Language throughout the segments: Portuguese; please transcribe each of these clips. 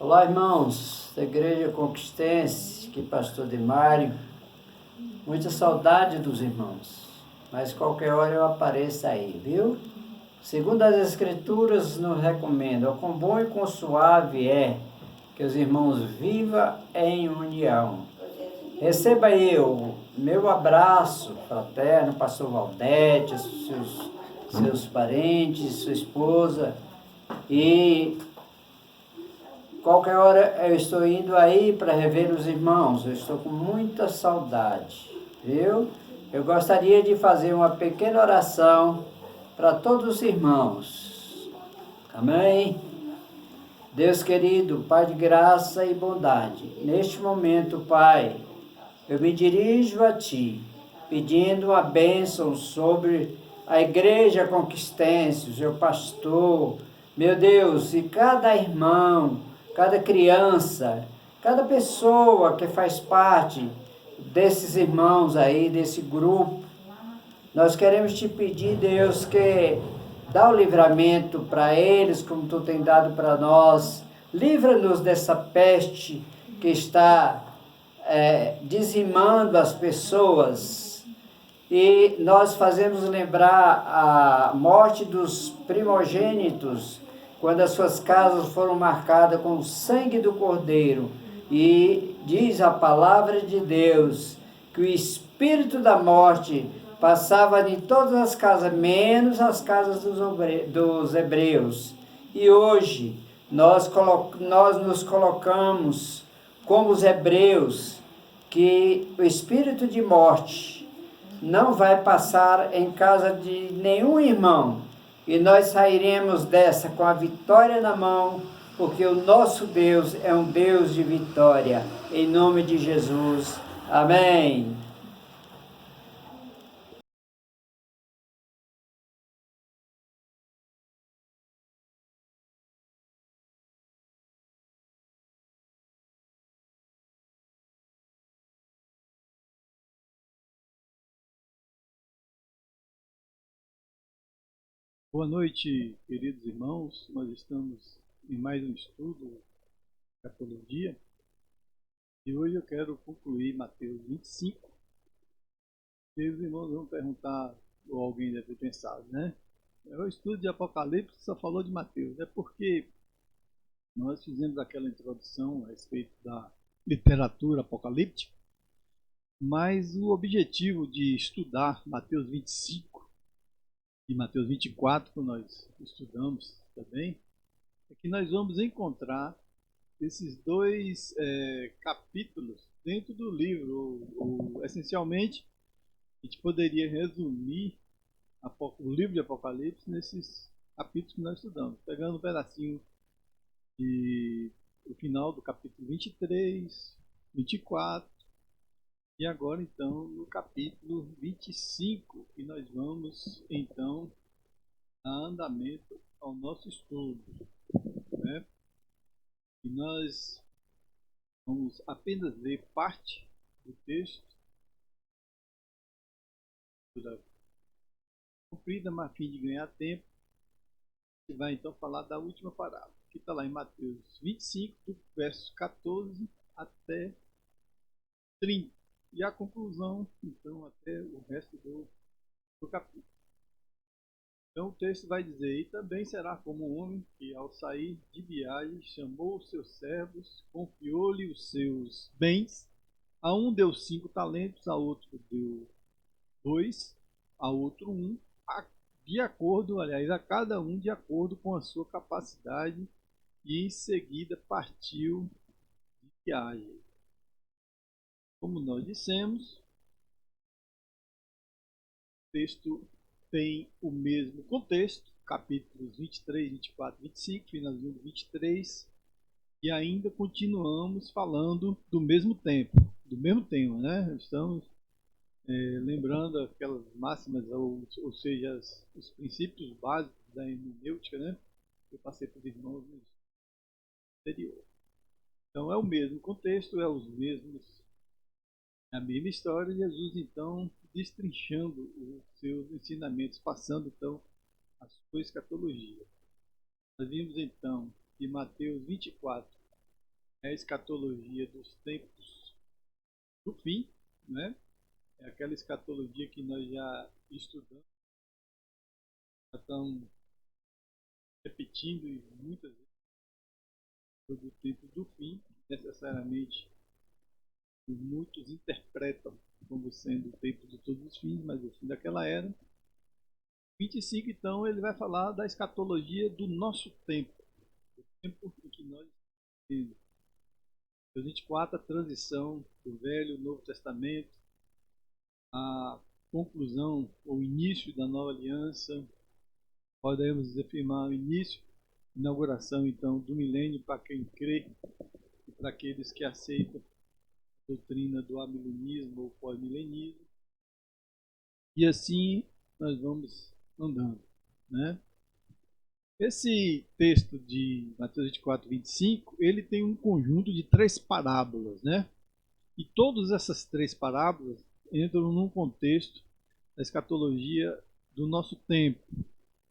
Olá, irmãos da Igreja Conquistense, que pastor Demário. Muita saudade dos irmãos, mas qualquer hora eu apareço aí, viu? Segundo as Escrituras nos recomendam, quão bom e quão suave é que os irmãos vivam em união. Receba aí o meu abraço fraterno, pastor Valdete, seus parentes, sua esposa, e qualquer hora eu estou indo aí para rever os irmãos, eu estou com muita saudade, viu? Eu gostaria de fazer uma pequena oração para todos os irmãos. Amém? Deus querido, Pai de graça e bondade, neste momento, Pai, eu me dirijo a Ti, pedindo a bênção sobre a Igreja Conquistense, o seu pastor, meu Deus, e cada irmão, cada criança, cada pessoa que faz parte desses irmãos aí, desse grupo. Nós queremos te pedir, Deus, que dá o livramento para eles, como tu tem dado para nós. Livra-nos dessa peste que está dizimando as pessoas. E nós fazemos lembrar a morte dos primogênitos, quando as suas casas foram marcadas com o sangue do Cordeiro. E diz a palavra de Deus que o espírito da morte passava em todas as casas, menos as casas dos hebreus. E hoje nós nos colocamos como os hebreus, que o espírito de morte não vai passar em casa de nenhum irmão, e nós sairemos dessa com a vitória na mão, porque o nosso Deus é um Deus de vitória, em nome de Jesus, amém. Boa noite, queridos irmãos. Nós estamos em mais um estudo de Catologia e hoje eu quero concluir Mateus 25. E os irmãos vão perguntar, ou alguém deve ter pensado, né? O estudo de Apocalipse só falou de Mateus. É porque nós fizemos aquela introdução a respeito da literatura apocalíptica, mas o objetivo de estudar Mateus 25 e Mateus 24, que nós estudamos também, é que nós vamos encontrar esses dois capítulos dentro do livro. Essencialmente, a gente poderia resumir o livro de Apocalipse nesses capítulos que nós estudamos, pegando um pedacinho do final do capítulo 23, 24, e agora então no capítulo 25, que nós vamos então dar andamento ao nosso estudo, né? E nós vamos apenas ler parte do texto, comprida, mas a fim de ganhar tempo, e vai então falar da última parábola, que está lá em Mateus 25, do verso 14 até 30. E a conclusão, então, até o resto do capítulo. Então o texto vai dizer: e também será como um homem que, ao sair de viagem, chamou os seus servos, confiou-lhe os seus bens. A um deu 5 talentos, a outro deu 2, a outro 1, de acordo, aliás, a cada um de acordo com a sua capacidade, e em seguida partiu de viagem. Como nós dissemos, o texto tem o mesmo contexto, capítulos 23, 24, 25, finalzinho do 23, e ainda continuamos falando do mesmo tempo, do mesmo tema, né? Estamos lembrando aquelas máximas, ou seja, os princípios básicos da hermenêutica, né? Que eu passei para os irmãos no anterior. Então é o mesmo contexto, é a mesma história. Jesus então destrinchando os seus ensinamentos, passando então a sua escatologia. Nós vimos então que Mateus 24 É a escatologia dos tempos do fim, né? É aquela escatologia que nós já estudamos, já estamos repetindo e muitas vezes sobre o tempo do fim, necessariamente muitos interpretam como sendo o tempo de todos os fins, mas o fim daquela era. 25, então, ele vai falar da escatologia do nosso tempo, o tempo em que nós vivemos. 24, a transição do Velho e Novo Testamento, a conclusão, o início da nova aliança, podemos afirmar o início, inauguração, então, do milênio para quem crê e para aqueles que aceitam a doutrina do amilenismo ou pós-milenismo. E assim nós vamos andando, né? Esse texto de Mateus 24, 25, ele tem um conjunto de 3 parábolas, né? E todas essas 3 parábolas entram num contexto da escatologia do nosso tempo.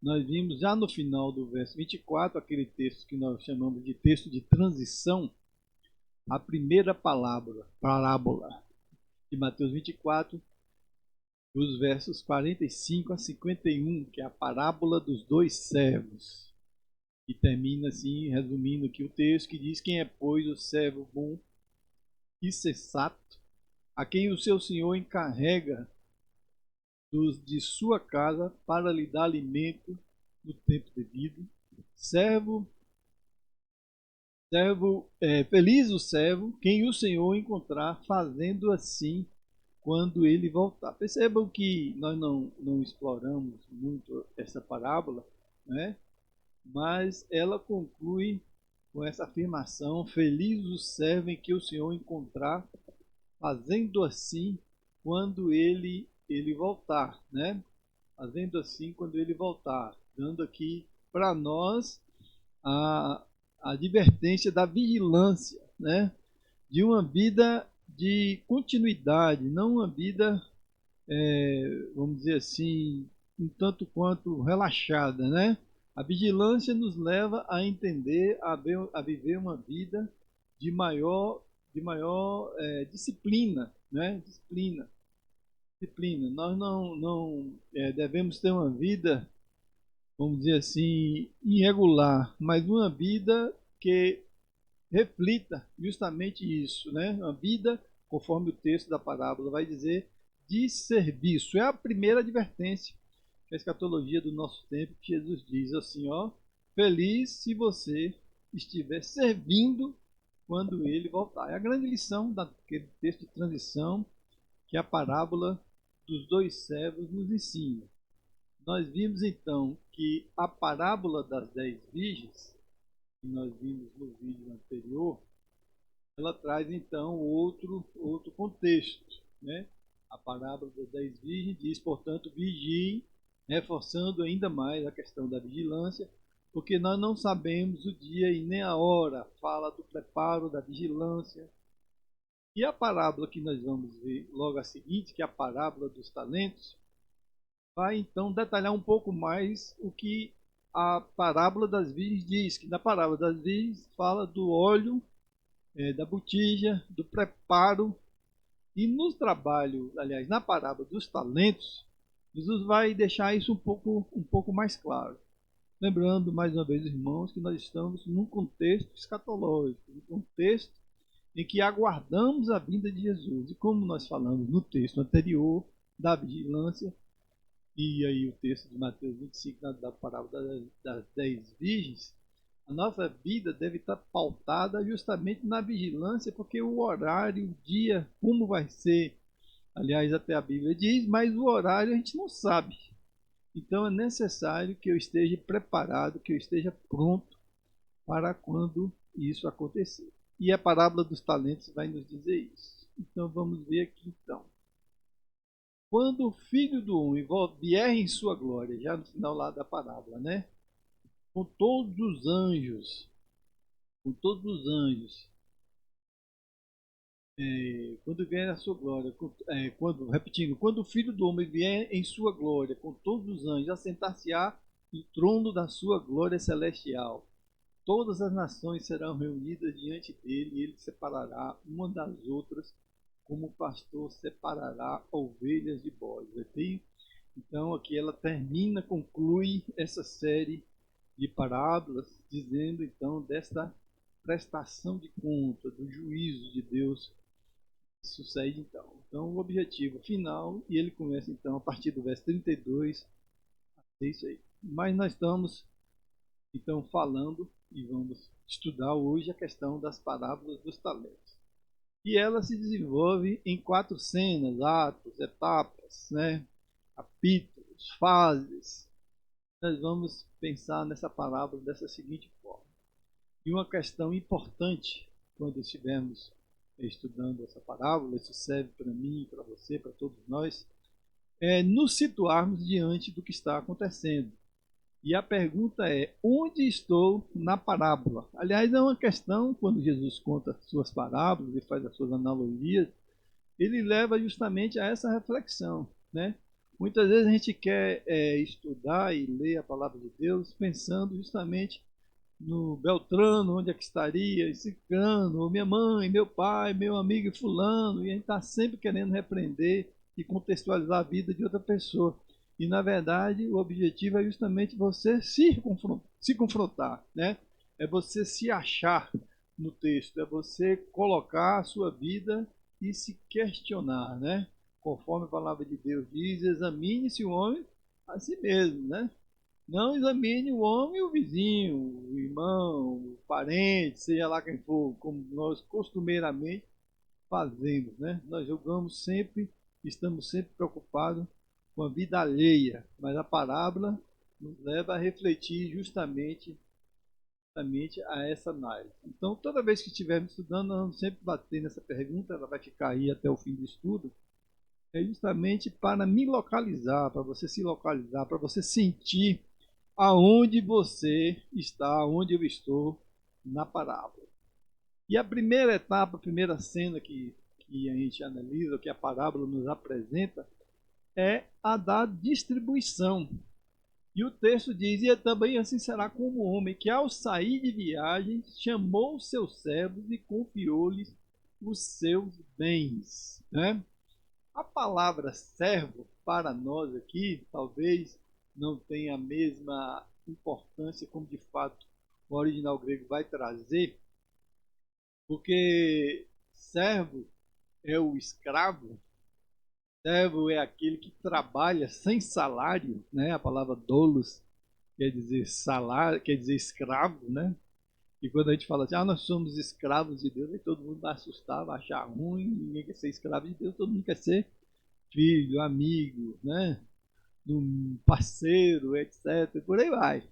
Nós vimos já no final do verso 24, aquele texto que nós chamamos de texto de transição, a primeira parábola de Mateus 24, dos versos 45 a 51, que é a parábola dos 2 servos. E termina assim, resumindo aqui o texto, que diz: quem é, pois, o servo bom e sensato, a quem o seu senhor encarrega dos de sua casa para lhe dar alimento no tempo devido. Feliz o servo, quem o Senhor encontrar fazendo assim quando ele voltar. Percebam que nós não exploramos muito essa parábola, né? Mas ela conclui com essa afirmação: feliz o servo em que o Senhor encontrar fazendo assim quando ele voltar, né? Fazendo assim quando ele voltar, dando aqui para nós a advertência da vigilância, né? De uma vida de continuidade, não uma vida, vamos dizer assim, um tanto quanto relaxada, né? A vigilância nos leva a entender, a viver uma vida de maior disciplina, né? Disciplina. Nós não devemos ter uma vida, vamos dizer assim, irregular, mas uma vida que reflita justamente isso, né? Uma vida, conforme o texto da parábola vai dizer, de serviço. É a primeira advertência que a escatologia do nosso tempo, que Jesus diz assim, ó: feliz se você estiver servindo quando ele voltar. É a grande lição daquele texto de transição que a parábola dos 2 servos nos ensina. Nós vimos então que a parábola das 10 virgens, que nós vimos no vídeo anterior, ela traz então outro contexto, né? A parábola das 10 virgens diz, portanto, vigiem, reforçando ainda mais a questão da vigilância, porque nós não sabemos o dia e nem a hora, fala do preparo, da vigilância. E a parábola que nós vamos ver logo a seguinte, que é a parábola dos talentos, vai então detalhar um pouco mais o que a parábola das virgens diz, que na parábola das virgens fala do óleo, da botija, do preparo, e no trabalho, aliás, na parábola dos talentos, Jesus vai deixar isso um pouco mais claro. Lembrando, mais uma vez, irmãos, que nós estamos num contexto escatológico, num contexto em que aguardamos a vinda de Jesus. E como nós falamos no texto anterior, da vigilância, e aí o texto de Mateus 25, da parábola das 10 virgens, a nossa vida deve estar pautada justamente na vigilância, porque o horário, o dia, como vai ser, aliás, até a Bíblia diz, mas o horário a gente não sabe. Então é necessário que eu esteja preparado, que eu esteja pronto para quando isso acontecer. E a parábola dos talentos vai nos dizer isso. Então vamos ver aqui então. Quando o Filho do Homem vier em sua glória, já no final lá da parábola, né? Com todos os anjos, quando vier a sua glória, quando o Filho do Homem vier em sua glória, com todos os anjos, assentar-se-á no trono da sua glória celestial. todas as nações serão reunidas diante dele e ele separará uma das outras, como o pastor separará ovelhas de bodes. Então aqui ela termina, conclui essa série de parábolas, dizendo então desta prestação de conta, do juízo de Deus que sucede então. Então o objetivo final, e ele começa então a partir do verso 32, é isso aí. Mas nós estamos então falando e vamos estudar hoje a questão das parábolas dos talentos. E ela se desenvolve em 4 cenas, atos, etapas, né? Capítulos, fases. Nós vamos pensar nessa parábola dessa seguinte forma. E uma questão importante quando estivermos estudando essa parábola, isso serve para mim, para você, para todos nós, é nos situarmos diante do que está acontecendo. E a pergunta é, onde estou na parábola? Aliás, é uma questão, quando Jesus conta suas parábolas e faz as suas analogias, ele leva justamente a essa reflexão, né? Muitas vezes a gente quer estudar e ler a palavra de Deus pensando justamente no Beltrano, onde é que estaria, esse cano, minha mãe, meu pai, meu amigo fulano, e a gente está sempre querendo repreender e contextualizar a vida de outra pessoa. E, na verdade, o objetivo é justamente você se confrontar, né? É você se achar no texto, é você colocar a sua vida e se questionar, né? Conforme a palavra de Deus diz, examine-se o homem a si mesmo, né? Não examine o homem e o vizinho, o irmão, o parente, seja lá quem for, como nós costumeiramente fazemos, né? Nós julgamos sempre, estamos sempre preocupados com a vida alheia, mas a parábola nos leva a refletir justamente a essa análise. Então, toda vez que estivermos estudando, nós vamos sempre bater nessa pergunta, ela vai ficar aí até o fim do estudo, é justamente para me localizar, para você se localizar, para você sentir aonde você está, aonde eu estou na parábola. E a primeira etapa, a primeira cena que a gente analisa, que a parábola nos apresenta, é a da distribuição. E o texto diz, e também assim será como o homem que ao sair de viagem chamou seus servos e confiou-lhes os seus bens. Né? A palavra servo, para nós aqui, talvez não tenha a mesma importância como de fato o original grego vai trazer, porque servo é o escravo, servo é aquele que trabalha sem salário, né? A palavra doulos quer dizer salário, quer dizer escravo, né? E quando a gente fala assim, nós somos escravos de Deus, aí todo mundo vai assustar, vai achar ruim, ninguém quer ser escravo de Deus, todo mundo quer ser filho, amigo, né? Um parceiro, etc. Por aí vai.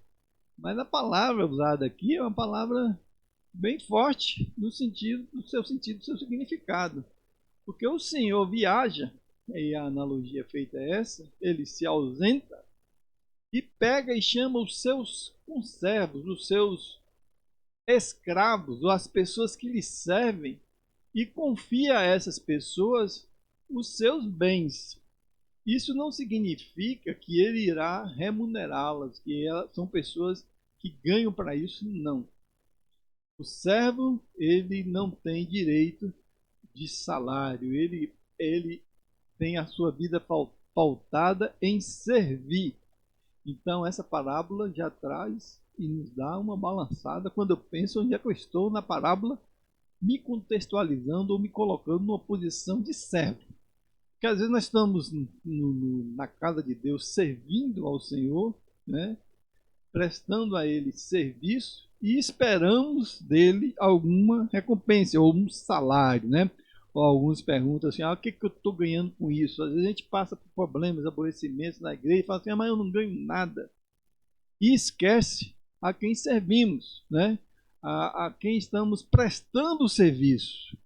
Mas a palavra usada aqui é uma palavra bem forte no sentido, do seu significado. Porque o Senhor viaja, e a analogia feita é essa, ele se ausenta e pega e chama os seus conservos, os seus escravos, ou as pessoas que lhe servem, e confia a essas pessoas os seus bens. Isso não significa que ele irá remunerá-las, que elas são pessoas que ganham para isso, não. O servo, ele não tem direito de salário, ele tem a sua vida pautada em servir. Então, essa parábola já traz e nos dá uma balançada quando eu penso onde é que eu estou na parábola, me contextualizando ou me colocando numa posição de servo. Porque às vezes nós estamos na casa de Deus servindo ao Senhor, né? Prestando a Ele serviço e esperamos dele alguma recompensa ou um salário, né? Ou alguns perguntam assim, o que eu estou ganhando com isso? Às vezes a gente passa por problemas, aborrecimentos na igreja e fala assim, mas eu não ganho nada. E esquece a quem servimos, né? A quem estamos prestando serviço.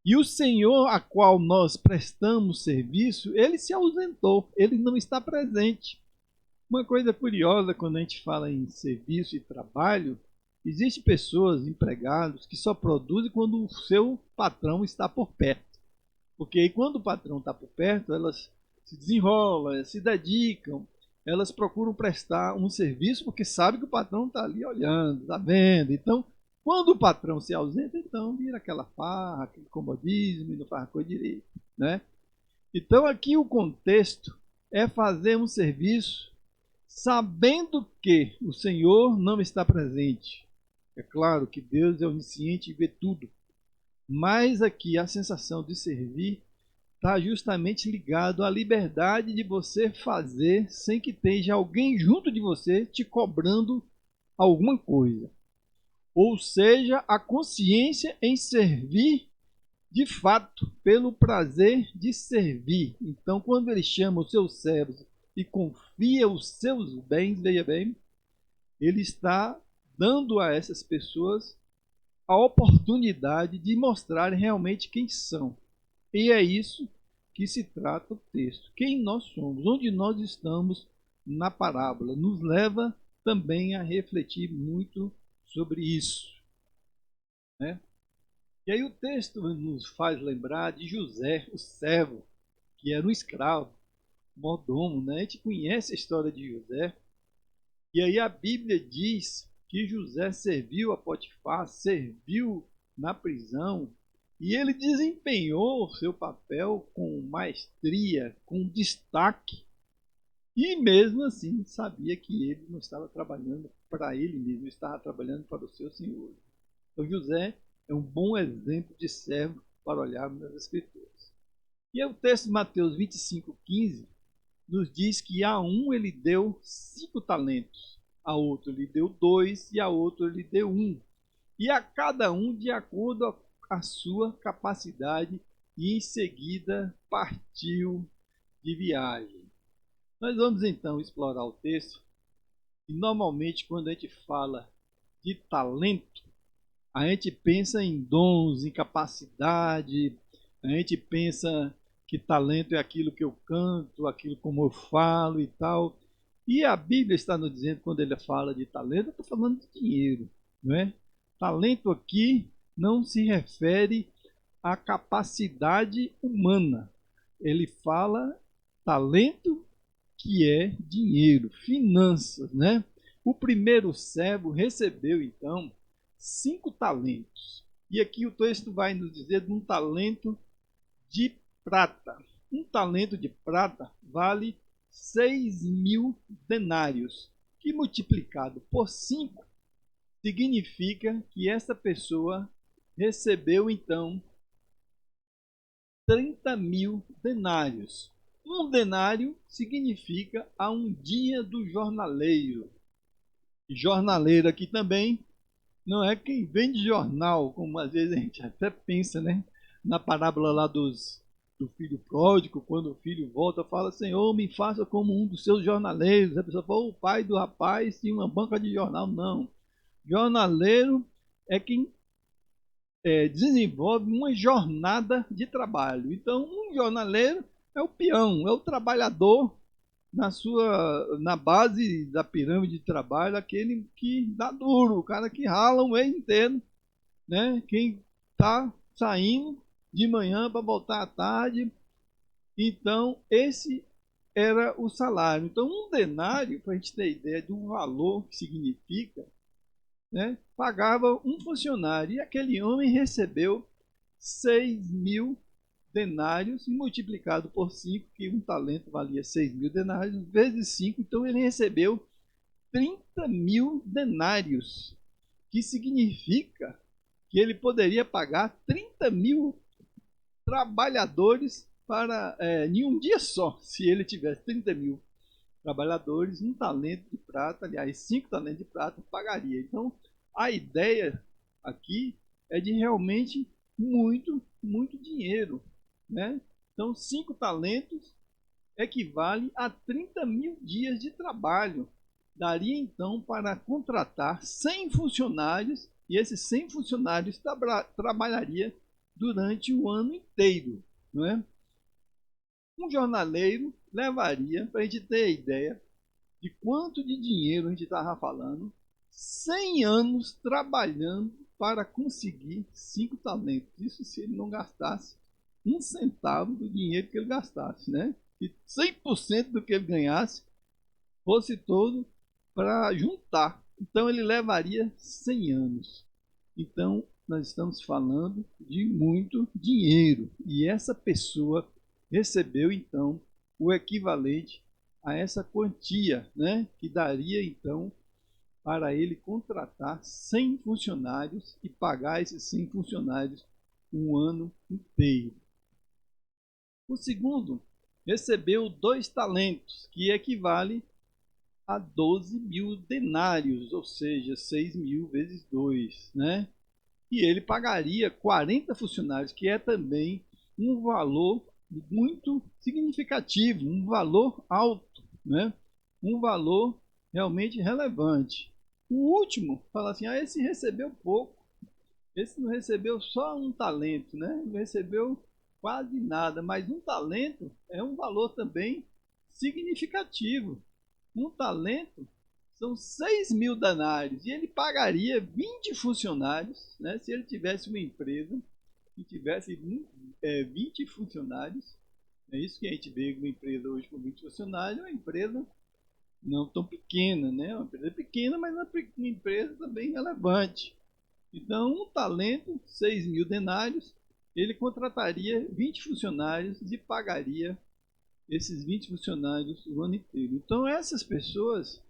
E o Senhor a qual nós prestamos serviço, ele se ausentou, ele não está presente. Uma coisa curiosa quando a gente fala em serviço e trabalho, existem pessoas, empregados, que só produzem quando o seu patrão está por perto. Porque aí quando o patrão está por perto, elas se desenrolam, elas se dedicam, elas procuram prestar um serviço porque sabe que o patrão está ali olhando, está vendo. Então, quando o patrão se ausenta, então vira aquela farra, aquele comodismo e não faz a coisa direito, né? Então, aqui o contexto é fazer um serviço sabendo que o Senhor não está presente. É claro que Deus é onisciente e vê tudo, mas aqui a sensação de servir está justamente ligado à liberdade de você fazer sem que esteja alguém junto de você te cobrando alguma coisa. Ou seja, a consciência em servir de fato pelo prazer de servir. Então, quando ele chama os seus servos e confia os seus bens, veja bem, ele está dando a essas pessoas a oportunidade de mostrarem realmente quem são. E é isso que se trata o texto. Quem nós somos, onde nós estamos na parábola, nos leva também a refletir muito sobre isso, né? E aí o texto nos faz lembrar de José, o servo, que era um escravo, mordomo, né? A gente conhece a história de José. E aí a Bíblia diz que José serviu a Potifar, serviu na prisão, e ele desempenhou seu papel com maestria, com destaque, e mesmo assim sabia que ele não estava trabalhando para ele mesmo, estava trabalhando para o seu Senhor. Então José é um bom exemplo de servo para olharmos nas Escrituras. E aí o texto de Mateus 25:15 nos diz que a um ele deu 5 talentos, a outro lhe deu 2 e a outro lhe deu 1. E a cada um de acordo com a sua capacidade, e em seguida partiu de viagem. Nós vamos então explorar o texto, e normalmente quando a gente fala de talento, a gente pensa em dons, em capacidade, a gente pensa que talento é aquilo que eu canto, aquilo como eu falo e tal. E a Bíblia está nos dizendo, quando ele fala de talento, está falando de dinheiro, não é? Talento aqui não se refere à capacidade humana. Ele fala talento que é dinheiro, finanças, né? O primeiro servo recebeu, então, 5 talentos. E aqui o texto vai nos dizer de um talento de prata. Um talento de prata vale 6.000 denários, que multiplicado por 5 significa que essa pessoa recebeu então 30.000 denários. Um denário significa a um dia do jornaleiro. Jornaleiro aqui também não é quem vende jornal, como às vezes a gente até pensa, né? Na parábola lá do filho pródigo, quando o filho volta, fala: Senhor, me faça como um dos seus jornaleiros. A pessoa fala: o pai do rapaz tinha uma banca de jornal. Não. Jornaleiro é quem desenvolve uma jornada de trabalho. Então, um jornaleiro é o peão, é o trabalhador na base da pirâmide de trabalho, aquele que dá duro, o cara que rala o mês inteiro, né? Quem está saindo de manhã para voltar à tarde. Então, esse era o salário. Então, um denário, para a gente ter ideia do valor que significa, né? Pagava um funcionário, e aquele homem recebeu 6.000 denários multiplicado por 5, que um talento valia 6.000 denários, vezes 5, então ele recebeu 30.000 denários, que significa que ele poderia pagar 30.000 trabalhadores para em um dia só. Se ele tivesse 30.000 trabalhadores, um talento de prata, aliás, 5 talentos de prata, pagaria. Então, a ideia aqui é de realmente muito, muito dinheiro, né? Então, 5 talentos equivale a 30.000 dias de trabalho. Daria, então, para contratar 100 funcionários, e esses 100 funcionários trabalharia durante o ano inteiro, não é? Um jornaleiro levaria, para a gente ter ideia de quanto de dinheiro a gente estava falando, 100 anos trabalhando para conseguir 5 talentos. Isso se ele não gastasse 1 centavo do dinheiro que ele gastasse, né? E 100% do que ele ganhasse fosse todo para juntar. Então ele levaria 100 anos. Então nós estamos falando de muito dinheiro. E essa pessoa recebeu então o equivalente a essa quantia, né? Que daria então para ele contratar 100 funcionários e pagar esses 100 funcionários um ano inteiro. O segundo recebeu 2 talentos, que equivale a 12 mil denários, ou seja, 6 mil vezes 2, né? E ele pagaria 40 funcionários, que é também um valor muito significativo, um valor alto, né? Um valor realmente relevante. O último fala assim: esse recebeu pouco, esse não recebeu só um talento, né? Não recebeu quase nada, mas um talento é um valor também significativo. Um talento são 6 mil denários e ele pagaria 20 funcionários, né? Se ele tivesse uma empresa que tivesse 20 funcionários. É isso que a gente vê uma empresa hoje com 20 funcionários, uma empresa não tão pequena, né? Uma empresa pequena, mas uma empresa também relevante. Então, um talento, 6 mil denários, ele contrataria 20 funcionários e pagaria esses 20 funcionários o ano inteiro. Então, essas pessoas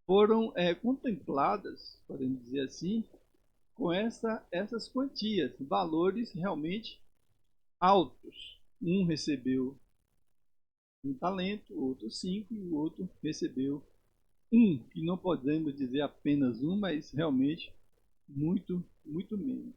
foram contempladas, podemos dizer assim, com essas quantias, valores realmente altos. Um recebeu um talento, outro 5 e o outro recebeu um, que não podemos dizer apenas um, mas realmente muito, muito menos.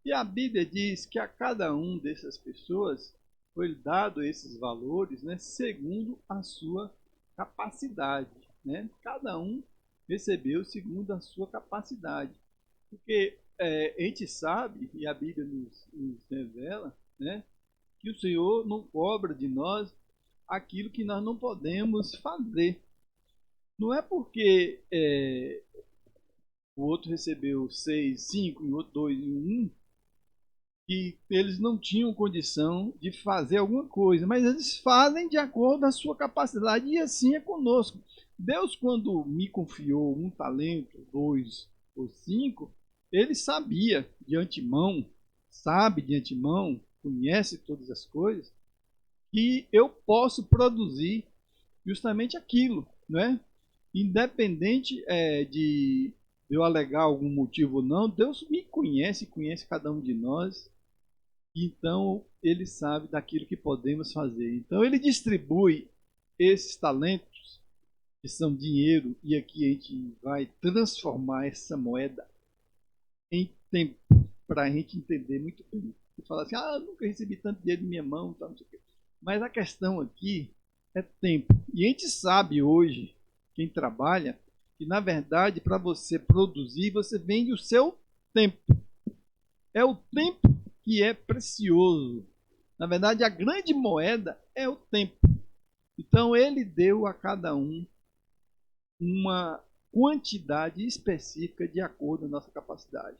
E a Bíblia diz que a cada um dessas pessoas foi dado esses valores, né, segundo a sua capacidade, né? Cada um recebeu segundo a sua capacidade. Porque a gente sabe, e a Bíblia nos revela, né, que o Senhor não cobra de nós aquilo que nós não podemos fazer. Não é porque o outro recebeu 6, 5, e o outro 2 e um, que eles não tinham condição de fazer alguma coisa, mas eles fazem de acordo com a sua capacidade, e assim é conosco. Deus, quando me confiou um talento, 2 ou 5, ele sabia de antemão, sabe de antemão, conhece todas as coisas, que eu posso produzir justamente aquilo, né? Independente de eu alegar algum motivo ou não, Deus me conhece, conhece cada um de nós, então ele sabe daquilo que podemos fazer. Então ele distribui esses talentos, que são dinheiro, e aqui a gente vai transformar essa moeda em tempo, para a gente entender muito bem. Você fala assim: eu nunca recebi tanto dinheiro em minha mão, não sei o quê. Mas a questão aqui é tempo. E a gente sabe hoje, quem trabalha, que na verdade para você produzir, você vende o seu tempo. É o tempo que é precioso. Na verdade, a grande moeda é o tempo. Então ele deu a cada um uma quantidade específica de acordo com a nossa capacidade.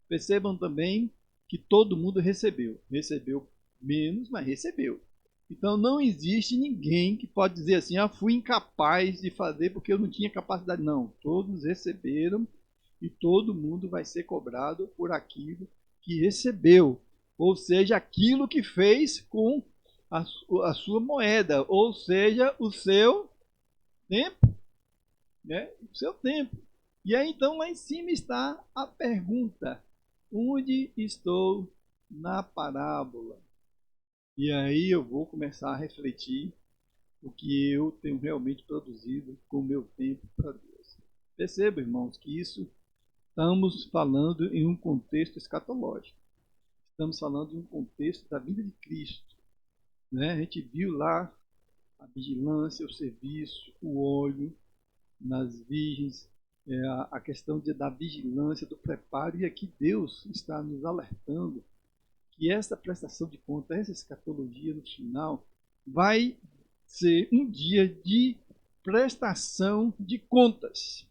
Percebam também que todo mundo recebeu. Recebeu menos, mas recebeu. Então não existe ninguém que pode dizer assim: fui incapaz de fazer porque eu não tinha capacidade. Não, todos receberam e todo mundo vai ser cobrado por aquilo que recebeu. Ou seja, aquilo que fez com a sua moeda, ou seja, o seu tempo, né? O seu tempo. E aí então lá em cima está a pergunta: onde estou na parábola? E aí eu vou começar a refletir o que eu tenho realmente produzido com o meu tempo para Deus. Perceba, irmãos, que isso estamos falando em um contexto escatológico. Estamos falando de um contexto da vida de Cristo, né? A gente viu lá a vigilância, o serviço, o óleo nas virgens, a questão da vigilância, do preparo, e aqui Deus está nos alertando que essa prestação de conta, essa escatologia no final, vai ser um dia de prestação de contas.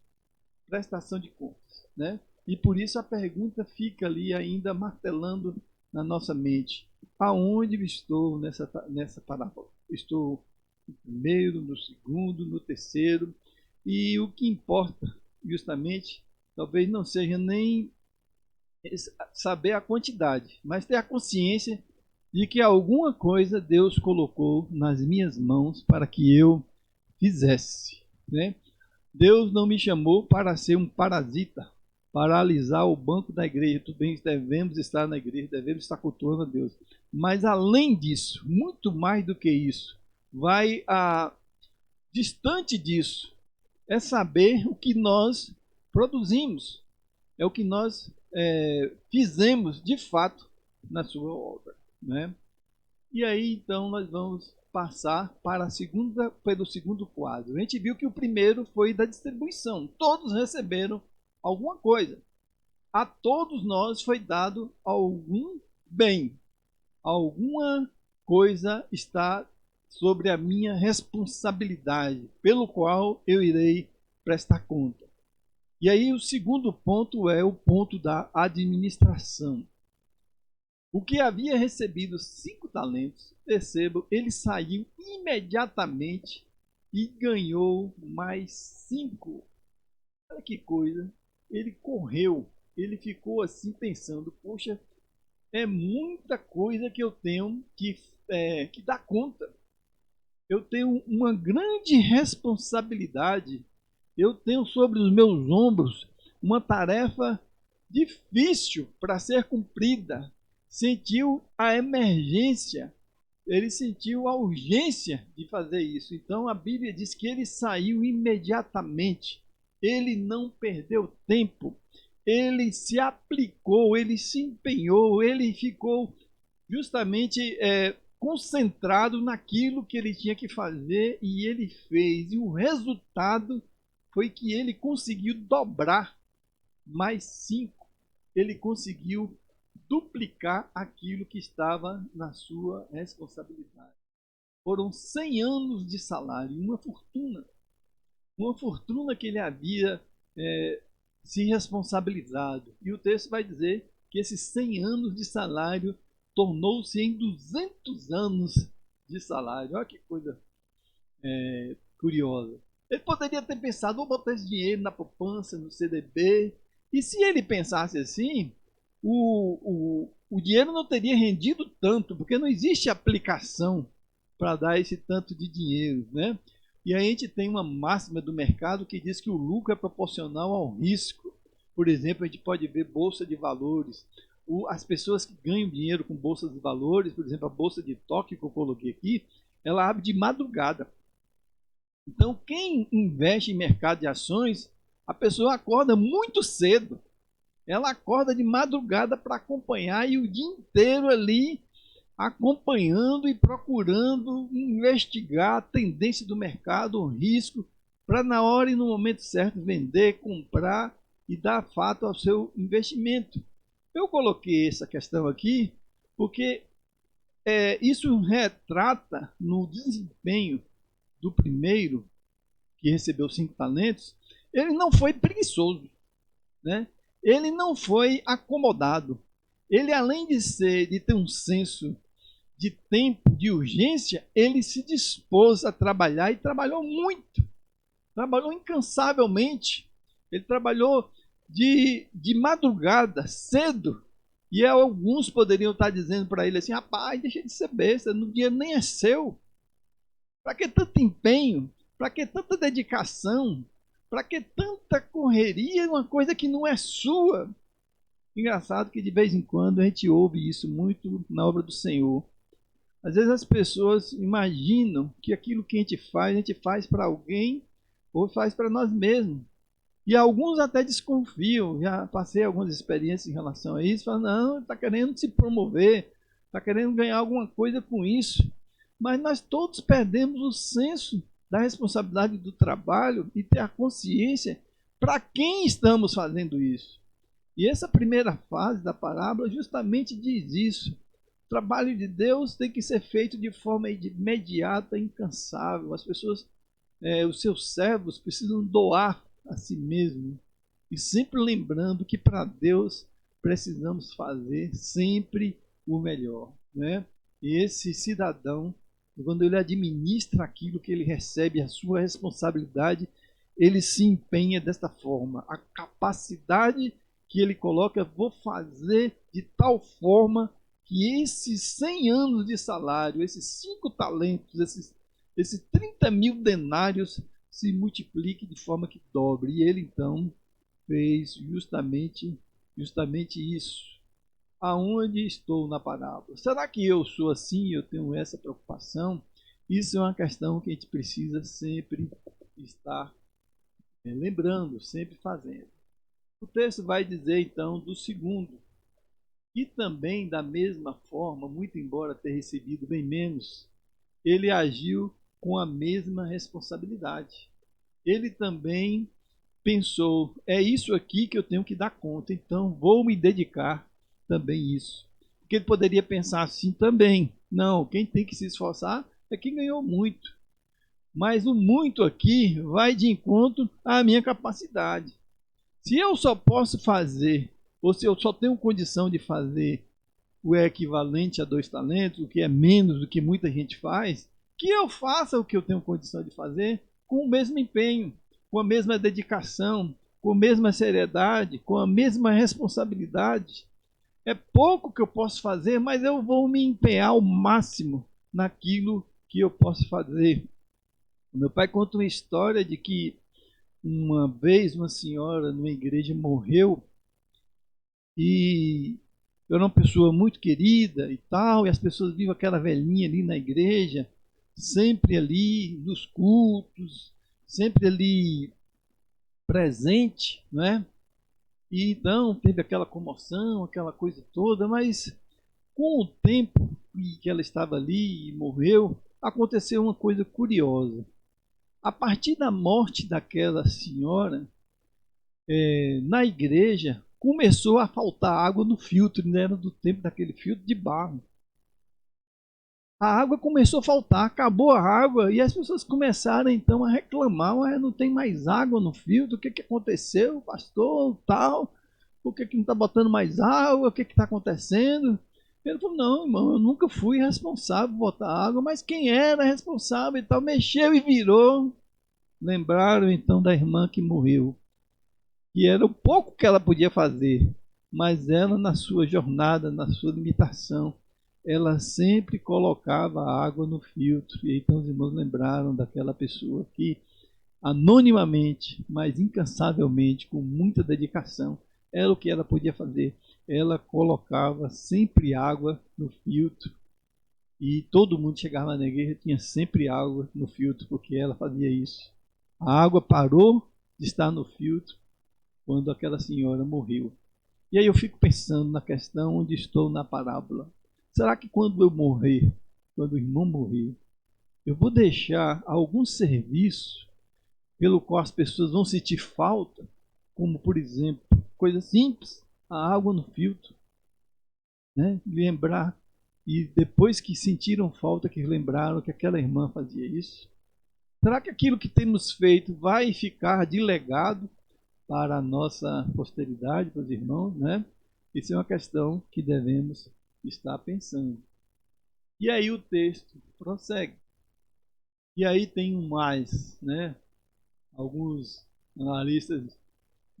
Prestação de contas, né? E por isso a pergunta fica ali ainda martelando na nossa mente: aonde estou nessa parábola? Estou no primeiro, no segundo, no terceiro? E o que importa, justamente, talvez não seja nem saber a quantidade, mas ter a consciência de que alguma coisa Deus colocou nas minhas mãos para que eu fizesse, né? Deus não me chamou para ser um parasita, paralisar o banco da igreja. Tudo bem, devemos estar na igreja, devemos estar cultuando a Deus. Mas além disso, muito mais do que isso, distante disso, é saber o que nós produzimos, é o que nós fizemos de fato na sua obra, né? E aí então nós vamos passar para pelo segundo quadro. A gente viu que o primeiro foi da distribuição. Todos receberam alguma coisa. A todos nós foi dado algum bem. Alguma coisa está sobre a minha responsabilidade, pelo qual eu irei prestar conta. E aí o segundo ponto é o ponto da administração. O que havia recebido 5 talentos, percebam, ele saiu imediatamente e ganhou mais 5. Olha que coisa. Ele correu, ele ficou assim pensando, poxa, é muita coisa que eu tenho que dar conta. Eu tenho uma grande responsabilidade. Eu tenho sobre os meus ombros uma tarefa difícil para ser cumprida. Sentiu a emergência, ele sentiu a urgência de fazer isso. Então a Bíblia diz que ele saiu imediatamente. Ele não perdeu tempo. Ele se aplicou, ele se empenhou, ele ficou justamente concentrado naquilo que ele tinha que fazer e ele fez. E o resultado foi que ele conseguiu dobrar mais 5. Ele conseguiu duplicar aquilo que estava na sua responsabilidade. Foram 100 anos de salário, uma fortuna que ele havia se responsabilizado. E o texto vai dizer que esses 100 anos de salário tornou-se em 200 anos de salário. Olha que coisa curiosa. Ele poderia ter pensado, vou botar esse dinheiro na poupança, no CDB. E se ele pensasse assim, o dinheiro não teria rendido tanto, porque não existe aplicação para dar esse tanto de dinheiro, né? E aí a gente tem uma máxima do mercado que diz que o lucro é proporcional ao risco. Por exemplo, a gente pode ver bolsa de valores. As pessoas que ganham dinheiro com bolsa de valores, por exemplo, a bolsa de Tóquio que eu coloquei aqui, ela abre de madrugada. Então, quem investe em mercado de ações, a pessoa acorda muito cedo. Ela acorda de madrugada para acompanhar e o dia inteiro ali acompanhando e procurando investigar a tendência do mercado, o risco, para na hora e no momento certo vender, comprar e dar fato ao seu investimento. Eu coloquei essa questão aqui porque isso retrata no desempenho do primeiro, que recebeu 5 talentos, ele não foi preguiçoso, né? Ele não foi acomodado. Ele, além de ter um senso de tempo, de urgência, ele se dispôs a trabalhar e trabalhou muito. Trabalhou incansavelmente. Ele trabalhou de madrugada, cedo. E alguns poderiam estar dizendo para ele assim, rapaz, deixa de ser besta, o dinheiro nem é seu. Para que tanto empenho? Para que tanta dedicação? Para que tanta correria em uma coisa que não é sua? Engraçado que de vez em quando a gente ouve isso muito na obra do Senhor. Às vezes as pessoas imaginam que aquilo que a gente faz para alguém ou faz para nós mesmos. E alguns até desconfiam, já passei algumas experiências em relação a isso, falam, não, está querendo se promover, está querendo ganhar alguma coisa com isso. Mas nós todos perdemos o senso da responsabilidade do trabalho e ter a consciência para quem estamos fazendo isso. E essa primeira fase da parábola justamente diz isso. O trabalho de Deus tem que ser feito de forma imediata, incansável. As pessoas, os seus servos precisam doar a si mesmo. E sempre lembrando que para Deus precisamos fazer sempre o melhor, né? E esse cidadão, quando ele administra aquilo que ele recebe, a sua responsabilidade, ele se empenha desta forma. A capacidade que ele coloca, vou fazer de tal forma que esses 100 anos de salário, esses 5 talentos, esses 30 mil denários se multiplique de forma que dobre. E ele então fez justamente isso. Aonde estou na parábola? Será que eu sou assim? Eu tenho essa preocupação? Isso é uma questão que a gente precisa sempre estar lembrando, sempre fazendo. O texto vai dizer então do segundo, e também da mesma forma, muito embora ter recebido bem menos, ele agiu com a mesma responsabilidade. Ele também pensou, é isso aqui que eu tenho que dar conta, então vou me dedicar também a isso. Porque ele poderia pensar assim também, não, quem tem que se esforçar é quem ganhou muito. Mas o muito aqui vai de encontro à minha capacidade. Se eu só posso fazer, ou se eu só tenho condição de fazer o equivalente a 2 talentos, o que é menos do que muita gente faz, que eu faça o que eu tenho condição de fazer com o mesmo empenho, com a mesma dedicação, com a mesma seriedade, com a mesma responsabilidade. É pouco que eu posso fazer, mas eu vou me empenhar ao máximo naquilo que eu posso fazer. O meu pai conta uma história de que uma vez uma senhora numa igreja morreu e eu era uma pessoa muito querida e tal, e as pessoas viam aquela velhinha ali na igreja, sempre ali nos cultos, sempre ali presente, não é? E então teve aquela comoção, aquela coisa toda, mas com o tempo que ela estava ali e morreu, aconteceu uma coisa curiosa. A partir da morte daquela senhora, na igreja começou a faltar água no filtro, não era do tempo daquele filtro de barro. A água começou a faltar, acabou a água e as pessoas começaram então a reclamar, não tem mais água no filtro, o que aconteceu, pastor, tal, por que não está botando mais água, o que está acontecendo? Ele falou, não, irmão, eu nunca fui responsável por botar água, mas quem era responsável e tal, mexeu e virou. Lembraram então da irmã que morreu. E era o pouco que ela podia fazer, mas ela, na sua jornada, na sua limitação, ela sempre colocava a água no filtro. E então os irmãos lembraram daquela pessoa que, anonimamente, mas incansavelmente, com muita dedicação, era o que ela podia fazer. Ela colocava sempre água no filtro. E todo mundo chegava na igreja tinha sempre água no filtro, porque ela fazia isso. A água parou de estar no filtro quando aquela senhora morreu. E aí eu fico pensando na questão onde estou na parábola. Será que quando eu morrer, quando o irmão morrer, eu vou deixar algum serviço pelo qual as pessoas vão sentir falta? Como, por exemplo, coisa simples, a água no filtro. Né? Lembrar, e depois que sentiram falta, que lembraram que aquela irmã fazia isso. Será que aquilo que temos feito vai ficar de legado para a nossa posteridade, para os irmãos, né? Isso é uma questão que devemos estar pensando. E aí o texto prossegue. E aí tem um mais, né? Alguns analistas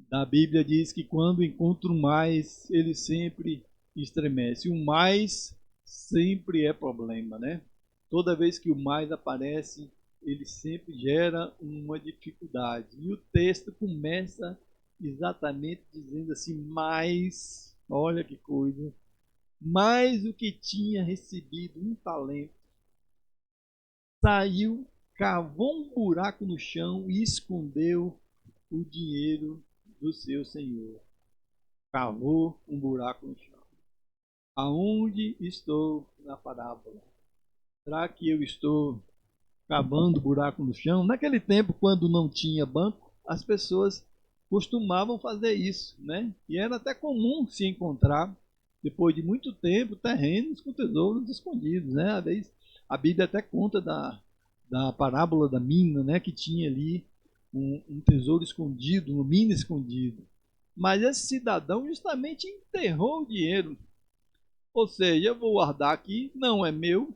da Bíblia diz que quando encontra o mais, ele sempre estremece. O mais sempre é problema, né? Toda vez que o mais aparece, ele sempre gera uma dificuldade. E o texto começa exatamente dizendo assim, mas, olha que coisa, mais o que tinha recebido um talento, saiu, cavou um buraco no chão e escondeu o dinheiro do seu senhor. Cavou um buraco no chão. Aonde estou na parábola? Será que eu estou cavando buraco no chão? Naquele tempo, quando não tinha banco, as pessoas costumavam fazer isso, né? E era até comum se encontrar, depois de muito tempo, terrenos com tesouros escondidos, né? Às vezes, a Bíblia até conta da parábola da mina, né? Que tinha ali um tesouro escondido, uma mina escondida. Mas esse cidadão justamente enterrou o dinheiro. Ou seja, eu vou guardar aqui, não é meu.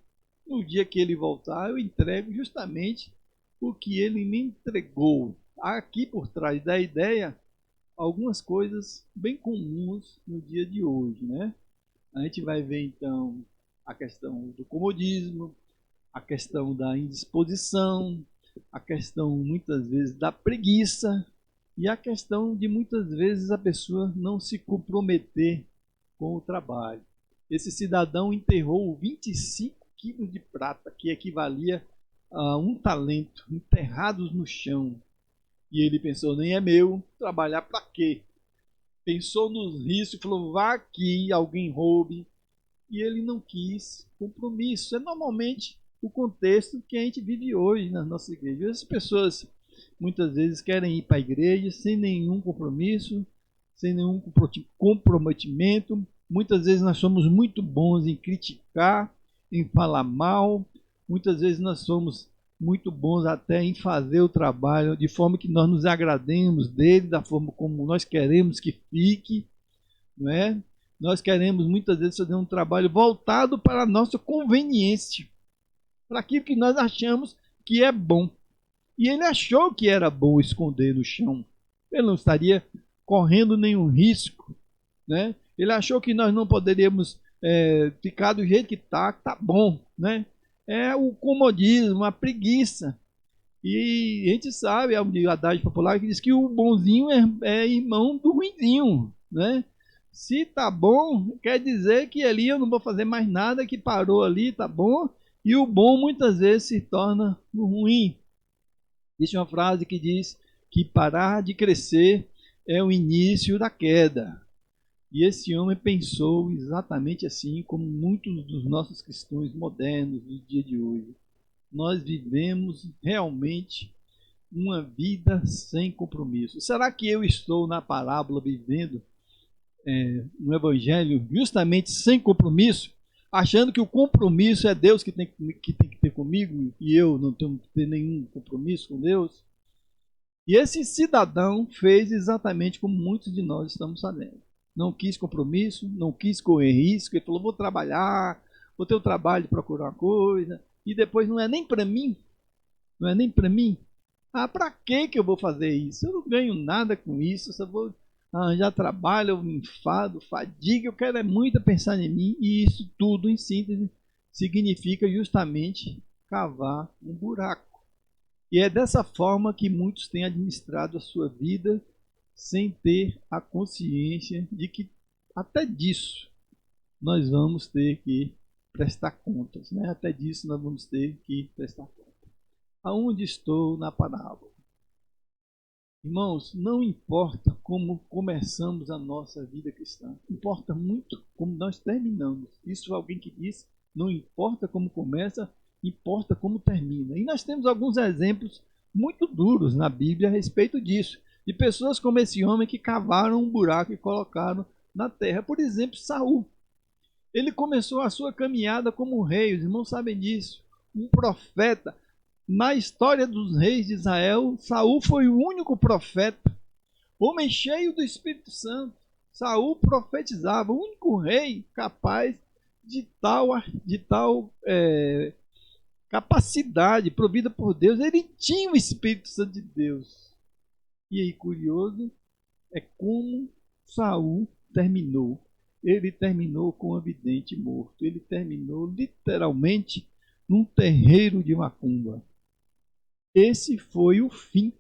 No dia que ele voltar, eu entrego justamente o que ele me entregou. aqui por trás da ideia algumas coisas bem comuns no dia de hoje, né? A gente vai ver então a questão do comodismo, a questão da indisposição, a questão muitas vezes da preguiça e a questão de muitas vezes a pessoa não se comprometer com o trabalho. Esse cidadão enterrou 25 quilos de prata, que equivalia a um talento, enterrados no chão. E ele pensou, nem é meu, trabalhar para quê? Pensou nos riscos e falou, vá aqui, alguém roube. E ele não quis compromisso. É normalmente o contexto que a gente vive hoje nas nossas igrejas. As pessoas muitas vezes querem ir para a igreja sem nenhum compromisso, sem nenhum comprometimento. Muitas vezes nós somos muito bons em criticar, em falar mal. Muitas vezes nós somos muito bons até em fazer o trabalho de forma que nós nos agrademos dele, da forma como nós queremos que fique, não é? Nós queremos muitas vezes fazer um trabalho voltado para a nossa conveniência, para aquilo que nós achamos que é bom. E ele achou que era bom esconder no chão. Ele não estaria correndo nenhum risco, né? Ele achou que nós não poderíamos ficar do jeito que tá bom, né? É o comodismo, a preguiça. E a gente sabe, é um adágio popular que diz que o bonzinho é irmão do ruinzinho, né? Se tá bom, quer dizer que ali eu não vou fazer mais nada, que parou ali, tá bom. E o bom muitas vezes se torna ruim. Existe uma frase que diz que parar de crescer é o início da queda. E esse homem pensou exatamente assim, como muitos dos nossos cristãos modernos do dia de hoje. Nós vivemos realmente uma vida sem compromisso. Será que eu estou na parábola vivendo um evangelho justamente sem compromisso, achando que o compromisso é Deus que tem que ter comigo e eu não tenho que ter nenhum compromisso com Deus? E esse cidadão fez exatamente como muitos de nós estamos fazendo. Não quis compromisso, não quis correr risco, ele falou, vou trabalhar, vou ter o trabalho de procurar uma coisa, e depois não é nem para mim, não é nem para mim. Ah, para que eu vou fazer isso? Eu não ganho nada com isso, só vou arranjar trabalho, eu me enfado, fadiga, eu quero muito pensar em mim, e isso tudo, em síntese, significa justamente cavar um buraco. E é dessa forma que muitos têm administrado a sua vida sem ter a consciência de que até disso nós vamos ter que prestar contas, né? Até disso nós vamos ter que prestar contas. Aonde estou na parábola? Irmãos, não importa como começamos a nossa vida cristã, importa muito como nós terminamos. Isso é alguém que disse, não importa como começa, importa como termina. E nós temos alguns exemplos muito duros na Bíblia a respeito disso, de pessoas como esse homem que cavaram um buraco e colocaram na terra. Por exemplo, Saul. Ele começou a sua caminhada como rei, os irmãos sabem disso, um profeta. Na história dos reis de Israel, Saul foi o único profeta, homem cheio do Espírito Santo. Saul profetizava, o único rei capaz de tal capacidade provida por Deus. Ele tinha o Espírito Santo de Deus. E aí, curioso, é como Saul terminou. Ele terminou com um vidente morto. Ele terminou literalmente num terreiro de macumba. Esse foi o fim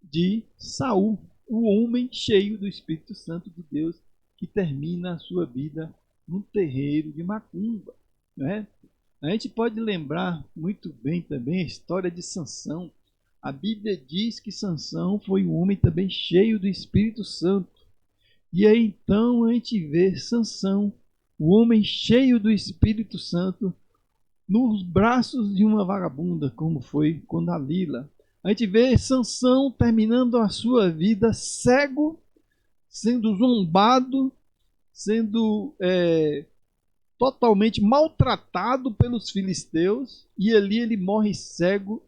de Saul, o homem cheio do Espírito Santo de Deus, que termina a sua vida num terreiro de macumba, né? A gente pode lembrar muito bem também a história de Sansão. A Bíblia diz que Sansão foi um homem também cheio do Espírito Santo. E aí então a gente vê Sansão, o homem cheio do Espírito Santo, nos braços de uma vagabunda, como foi com Dalila. A gente vê Sansão terminando a sua vida cego, sendo zombado, sendo totalmente maltratado pelos filisteus, e ali ele morre cego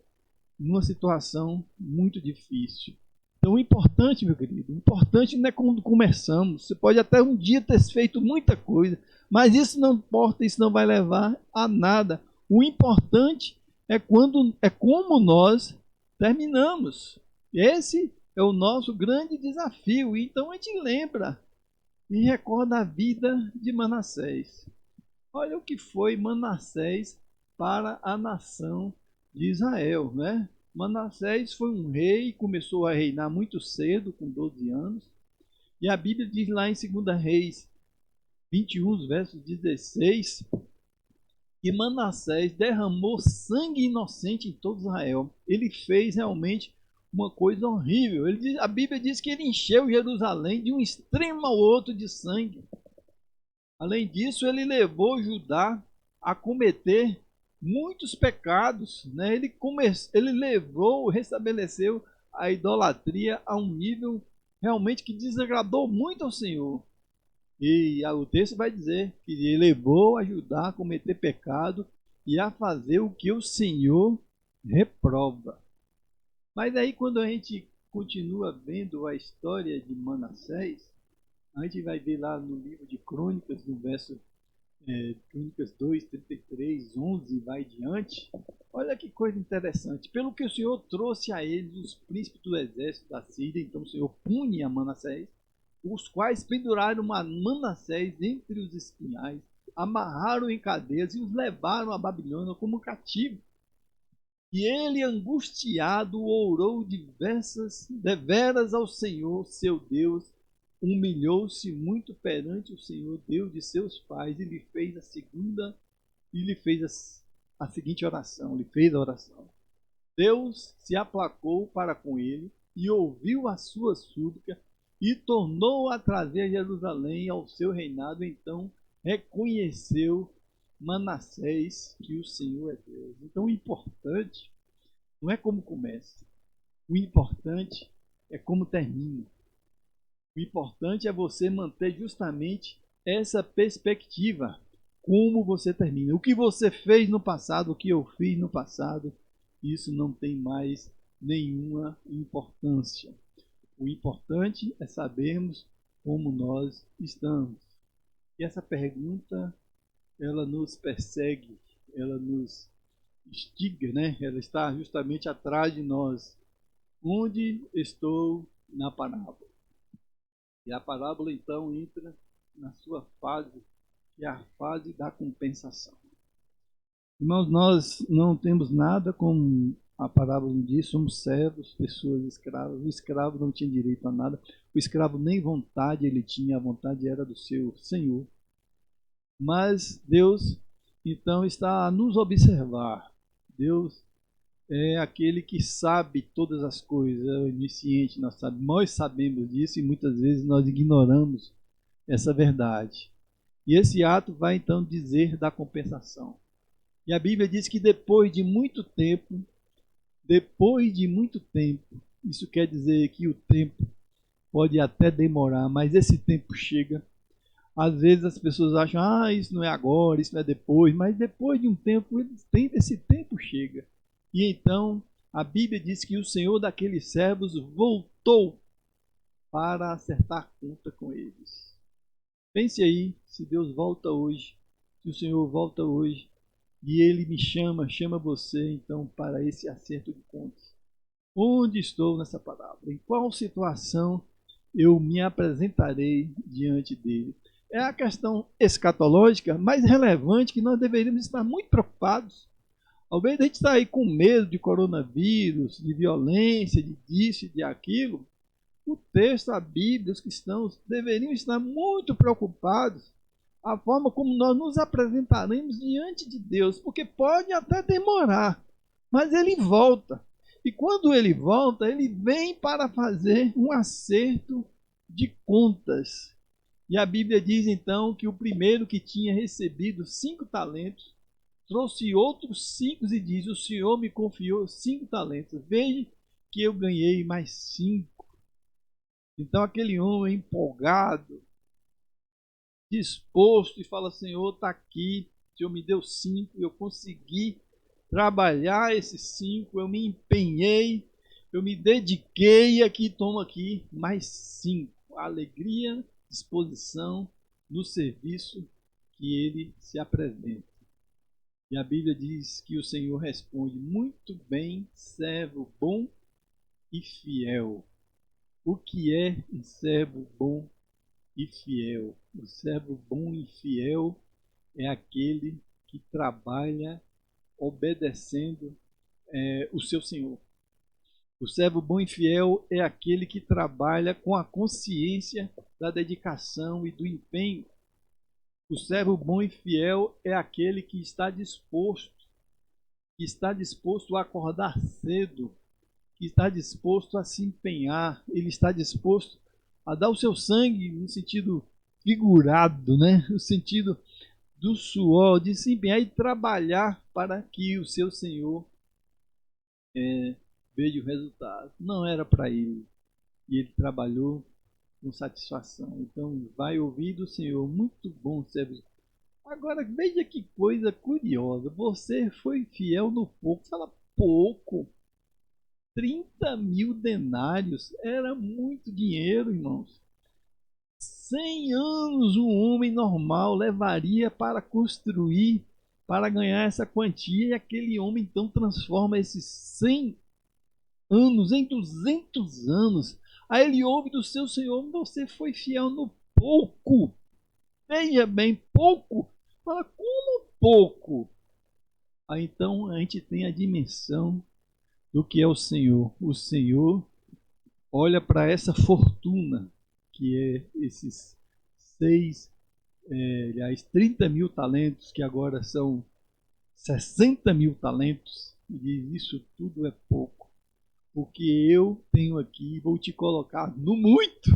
numa situação muito difícil. Então, o importante, meu querido, o importante não é quando começamos. Você pode até um dia ter feito muita coisa, mas isso não importa, isso não vai levar a nada. O importante é como nós terminamos. Esse é o nosso grande desafio. Então a gente lembra e recorda a vida de Manassés. Olha o que foi Manassés para a nação de Israel, né? Manassés foi um rei, começou a reinar muito cedo, com 12 anos. E a Bíblia diz lá em 2 Reis 21, versos 16, que Manassés derramou sangue inocente em todo Israel. Ele fez realmente uma coisa horrível. A Bíblia diz que ele encheu Jerusalém de um extremo ao outro de sangue. Além disso, ele levou Judá a cometer muitos pecados, né? Ele levou, restabeleceu a idolatria a um nível realmente que desagradou muito ao Senhor. E o texto vai dizer que ele levou a Judá a cometer pecado e a fazer o que o Senhor reprova. Mas aí quando a gente continua vendo a história de Manassés, a gente vai ver lá no livro de Crônicas, no verso Crônicas 2, 33, 11 vai diante. Olha que coisa interessante. Pelo que o Senhor trouxe a eles os príncipes do exército da Síria, então o Senhor pune a Manassés, os quais penduraram Manassés entre os espinhais, amarraram em cadeias e os levaram a Babilônia como cativo. E ele, angustiado, orou deveras ao Senhor, seu Deus, humilhou-se muito perante o Senhor, Deus de seus pais, e lhe fez a seguinte oração, lhe fez a oração. Deus se aplacou para com ele e ouviu a sua súplica e tornou a trazer a Jerusalém ao seu reinado. Então reconheceu Manassés que o Senhor é Deus. Então o importante não é como começa, o importante é como termina. O importante é você manter justamente essa perspectiva, como você termina. O que você fez no passado, o que eu fiz no passado, isso não tem mais nenhuma importância. O importante é sabermos como nós estamos. E essa pergunta, ela nos persegue, ela nos instiga, né? Ela está justamente atrás de nós. Onde estou na parábola? E a parábola então entra na sua fase, que é a fase da compensação. Irmãos, nós não temos nada como a parábola diz, somos servos, pessoas escravas. O escravo não tinha direito a nada. O escravo nem vontade ele tinha, a vontade era do seu senhor. Mas Deus então está a nos observar. Deus é aquele que sabe todas as coisas, é o onisciente, nós sabemos disso e muitas vezes nós ignoramos essa verdade. E esse ato vai então dizer da compensação. E a Bíblia diz que depois de muito tempo, isso quer dizer que o tempo pode até demorar, mas esse tempo chega. Às vezes as pessoas acham, isso não é agora, isso não é depois, mas depois de um tempo, esse tempo chega. E então a Bíblia diz que o Senhor daqueles servos voltou para acertar conta com eles. Pense aí, se Deus volta hoje, se o Senhor volta hoje, e Ele me chama você então para esse acerto de contas. Onde estou nessa palavra? Em qual situação eu me apresentarei diante dele? É a questão escatológica mais relevante que nós deveríamos estar muito preocupados. Ao invés de a gente estar aí com medo de coronavírus, de violência, de disso e de aquilo, o texto, a Bíblia, os cristãos deveriam estar muito preocupados a forma como nós nos apresentaremos diante de Deus, porque pode até demorar, mas ele volta. E quando ele volta, ele vem para fazer um acerto de contas. E a Bíblia diz então que o primeiro que tinha recebido 5 talentos trouxe outros 5 e diz: o Senhor me confiou 5 talentos. Veja que eu ganhei mais 5. Então aquele homem empolgado, disposto, e fala: Senhor, está aqui, o Senhor me deu 5, eu consegui trabalhar esses 5, eu me empenhei, eu me dediquei, aqui, toma aqui mais 5. Alegria, disposição no serviço que ele se apresenta. E a Bíblia diz que o Senhor responde: muito bem, servo bom e fiel. O que é um servo bom e fiel? O servo bom e fiel é aquele que trabalha obedecendo o seu Senhor. O servo bom e fiel é aquele que trabalha com a consciência da dedicação e do empenho. O servo bom e fiel é aquele que está disposto a acordar cedo, que está disposto a se empenhar, ele está disposto a dar o seu sangue no sentido figurado, né? No sentido do suor, de se empenhar e trabalhar para que o seu Senhor veja o resultado. Não era para ele, e ele trabalhou com satisfação. Então, vai ouvir do Senhor, muito bom, servo. Agora, veja que coisa curiosa, você foi fiel no pouco, fala pouco, 30.000 denários, era muito dinheiro, irmãos. 100 anos um homem normal levaria para construir, para ganhar essa quantia, e aquele homem então transforma esses 100 anos em 200 anos. Aí ele ouve do seu Senhor, você foi fiel no pouco. Veja bem, pouco. Fala, como pouco? Aí então a gente tem a dimensão do que é o Senhor. O Senhor olha para essa fortuna, que é esses 30.000 talentos, que agora são 60.000 talentos, e diz, isso tudo é pouco, porque eu tenho aqui, vou te colocar no muito.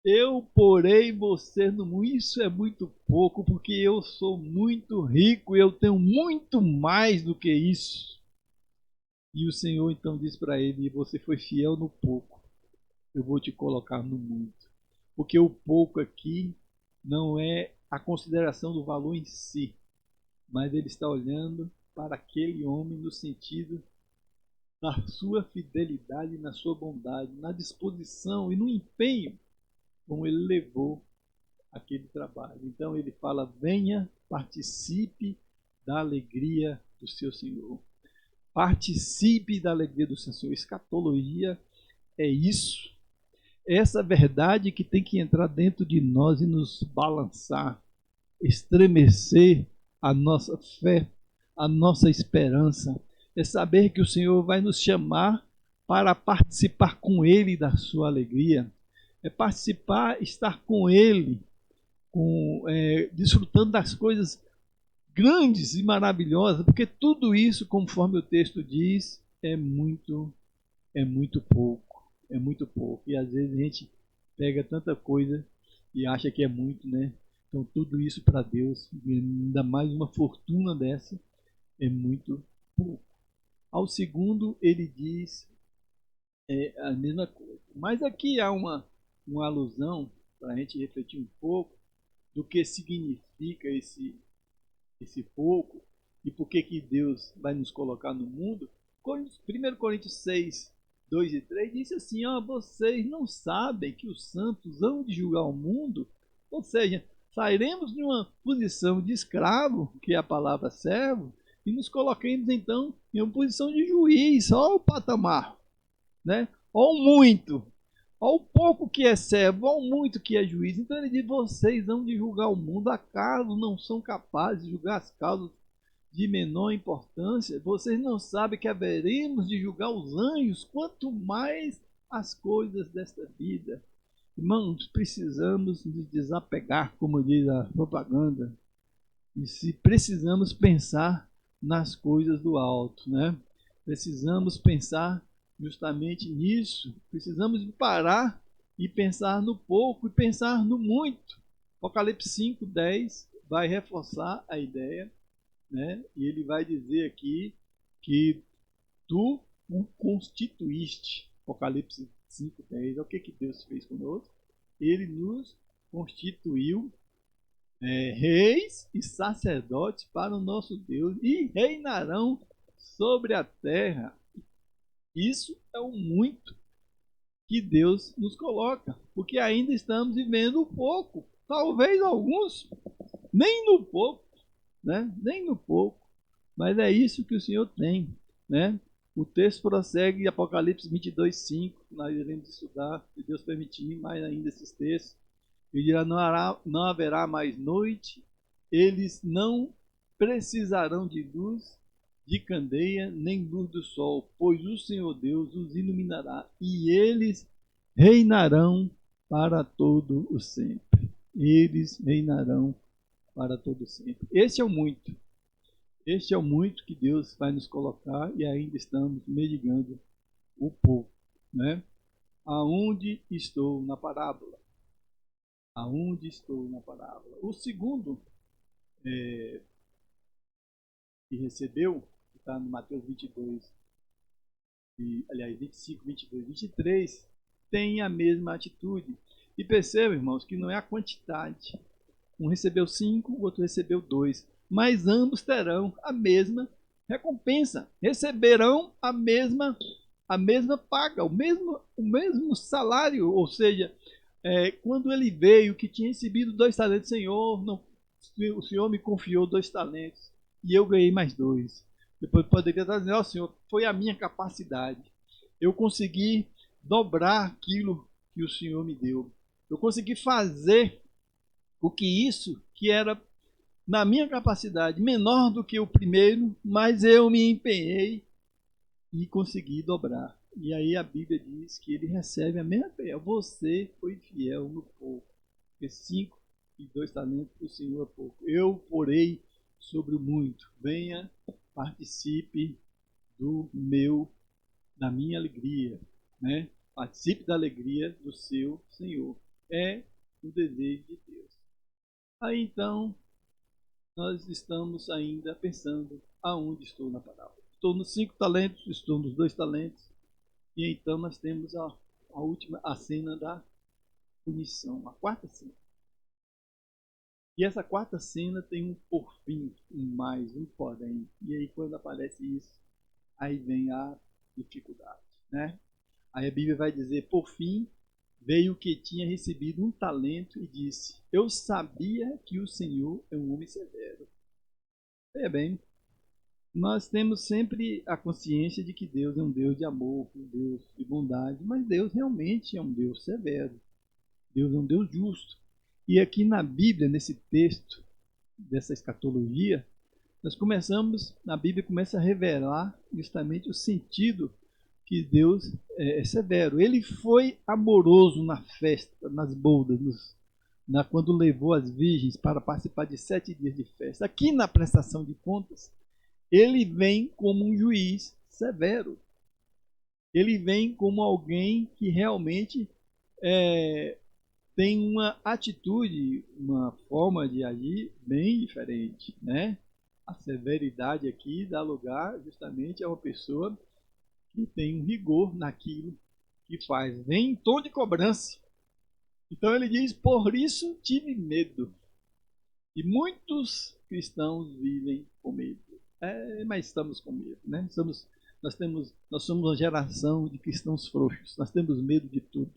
Eu porei você no muito, isso é muito pouco, porque eu sou muito rico, eu tenho muito mais do que isso. E o Senhor então diz para ele, você foi fiel no pouco, eu vou te colocar no muito. Porque o pouco aqui não é a consideração do valor em si, mas ele está olhando para aquele homem no sentido da sua fidelidade, na sua bondade, na disposição e no empenho como ele levou aquele trabalho. Então ele fala, venha, participe da alegria do seu Senhor. Participe da alegria do seu Senhor. Escatologia é isso. Essa verdade que tem que entrar dentro de nós e nos balançar, estremecer a nossa fé, a nossa esperança. É saber que o Senhor vai nos chamar para participar com Ele da sua alegria. É participar, estar com Ele, desfrutando das coisas grandes e maravilhosas, porque tudo isso, conforme o texto diz, é muito pouco. É muito pouco. E às vezes a gente pega tanta coisa e acha que é muito, né? Então tudo isso para Deus, ainda mais uma fortuna dessa, é muito pouco. Ao segundo, ele diz a mesma coisa. Mas aqui há uma alusão, para a gente refletir um pouco, do que significa esse pouco e por que Deus vai nos colocar no mundo. 1 Coríntios 6, 2 e 3 diz assim, vocês não sabem que os santos hão de julgar o mundo? Ou seja, sairemos de uma posição de escravo, que é a palavra servo, e nos coloquemos então em uma posição de juiz. Olha o patamar, né? Olha o muito, olha o pouco que é servo, olha o muito que é juiz. Então ele diz, vocês hão de julgar o mundo, acaso não são capazes de julgar as causas de menor importância? Vocês não sabem que haveremos de julgar os anjos, quanto mais as coisas desta vida. Irmãos, precisamos nos desapegar, como diz a propaganda, e se precisamos pensar nas coisas do alto, né? Precisamos pensar justamente nisso. Precisamos parar e pensar no pouco e pensar no muito. Apocalipse 5:10 vai reforçar a ideia, né? E ele vai dizer aqui que tu o constituíste. Apocalipse 5:10. O que Deus fez conosco? Ele nos constituiu reis e sacerdotes para o nosso Deus e reinarão sobre a terra. Isso é o muito que Deus nos coloca, porque ainda estamos vivendo um pouco, talvez alguns nem no pouco, né? Nem no pouco, mas é isso que o Senhor tem, né? O texto prossegue em Apocalipse 22:5. Nós iremos estudar, se Deus permitir, mais ainda esses textos. Ele dirá: não haverá mais noite, eles não precisarão de luz de candeia, nem luz do sol, pois o Senhor Deus os iluminará, e eles reinarão para todo o sempre. Eles reinarão para todo o sempre. Esse é o muito. Este é o muito que Deus vai nos colocar, e ainda estamos mendigando o pouco, né? Aonde estou na parábola? Aonde estou na parábola? O segundo que recebeu, que está no Mateus 22, aliás, 25, 22, 23, tem a mesma atitude. E perceba, irmãos, que não é a quantidade. Um recebeu 5, o outro recebeu 2. Mas ambos terão a mesma recompensa. Receberão a mesma paga, o mesmo salário. Ou seja, quando ele veio, que tinha recebido 2 talentos, Senhor, não, o Senhor me confiou 2 talentos e eu ganhei mais 2. Depois poderia estar dizendo: ó, Senhor, foi a minha capacidade. Eu consegui dobrar aquilo que o Senhor me deu. Eu consegui fazer o que isso, que era na minha capacidade, menor do que o primeiro, mas eu me empenhei e consegui dobrar. E aí a Bíblia diz que ele recebe a mesma coisa. Você foi fiel no pouco. Porque 5 e 2 talentos para o Senhor é pouco. Eu porei sobre o muito. Venha, participe da minha alegria, né? Participe da alegria do seu Senhor. É o desejo de Deus. Aí então, nós estamos ainda pensando: aonde estou na parábola? Estou nos 5 talentos, estou nos 2 talentos. E então nós temos a última, a cena da punição, a quarta cena. E essa quarta cena tem um porfim, um mais, um porém. E aí quando aparece isso, aí vem a dificuldade, né? Aí a Bíblia vai dizer: por fim, veio o que tinha recebido 1 talento e disse: eu sabia que o Senhor é um homem severo. Veja bem, nós temos sempre a consciência de que Deus é um Deus de amor, um Deus de bondade, mas Deus realmente é um Deus severo. Deus é um Deus justo. E aqui na Bíblia, nesse texto dessa escatologia, a Bíblia começa a revelar justamente o sentido que Deus é severo. Ele foi amoroso na festa, nas bodas, quando levou as virgens para participar de 7 dias de festa. Aqui na prestação de contas, ele vem como um juiz severo. Ele vem como alguém que realmente tem uma atitude, uma forma de agir bem diferente, né? A severidade aqui dá lugar justamente a uma pessoa que tem um rigor naquilo que faz. Vem em tom de cobrança. Então ele diz: por isso tive medo. E muitos cristãos vivem com medo. Mas estamos com medo, né? Nós somos uma geração de cristãos frouxos. Nós temos medo de tudo.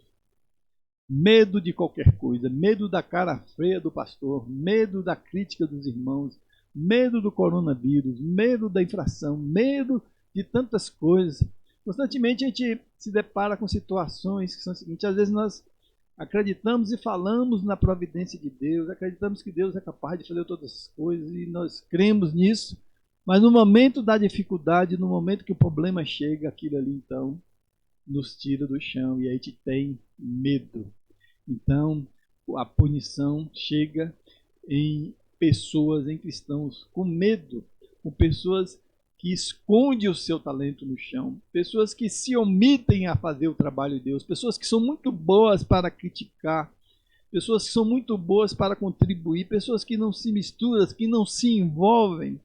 Medo de qualquer coisa. Medo da cara feia do pastor. Medo da crítica dos irmãos. Medo do coronavírus. Medo da infração. Medo de tantas coisas. Constantemente a gente se depara com situações que são as seguintes: às vezes nós acreditamos e falamos na providência de Deus, acreditamos que Deus é capaz de fazer todas as coisas e nós cremos nisso, mas no momento da dificuldade, no momento que o problema chega, aquilo ali então nos tira do chão e aí a gente tem medo. Então a punição chega em pessoas, em cristãos com medo, com pessoas que esconde o seu talento no chão, pessoas que se omitem a fazer o trabalho de Deus, pessoas que são muito boas para criticar, pessoas que são muito boas para contribuir, pessoas que não se misturam, que não se envolvem,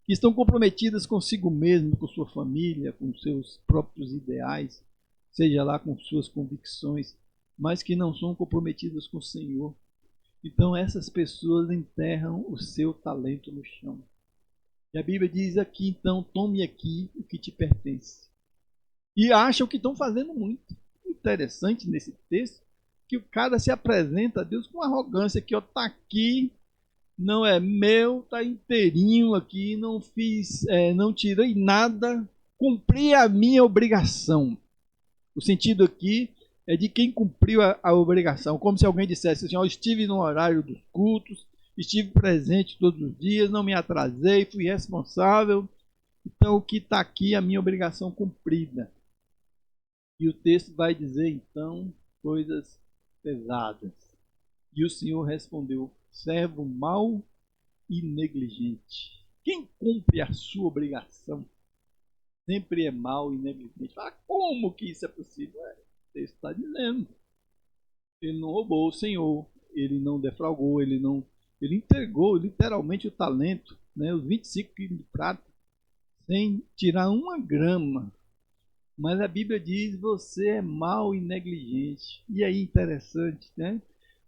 que estão comprometidas consigo mesmo, com sua família, com seus próprios ideais, seja lá com suas convicções, mas que não são comprometidas com o Senhor. Então essas pessoas enterram o seu talento no chão. E a Bíblia diz aqui, então: tome aqui o que te pertence. E acham que estão fazendo muito. Interessante nesse texto, que o cara se apresenta a Deus com arrogância, que está aqui, não é meu, está inteirinho aqui, não fiz, não tirei nada, cumprir a minha obrigação. O sentido aqui é de quem cumpriu a obrigação, como se alguém dissesse assim, eu estive no horário dos cultos, estive presente todos os dias, não me atrasei, fui responsável, então o que está aqui é a minha obrigação cumprida. E o texto vai dizer então coisas pesadas. E o Senhor respondeu, servo mau e negligente. Quem cumpre a sua obrigação sempre é mau e negligente. Ah, como que isso é possível? O texto está dizendo. Ele não roubou o Senhor, ele não defraudou, ele entregou literalmente o talento, né, os 25 quilos de prata, sem tirar uma grama. Mas a Bíblia diz, você é mau e negligente. E aí interessante, né?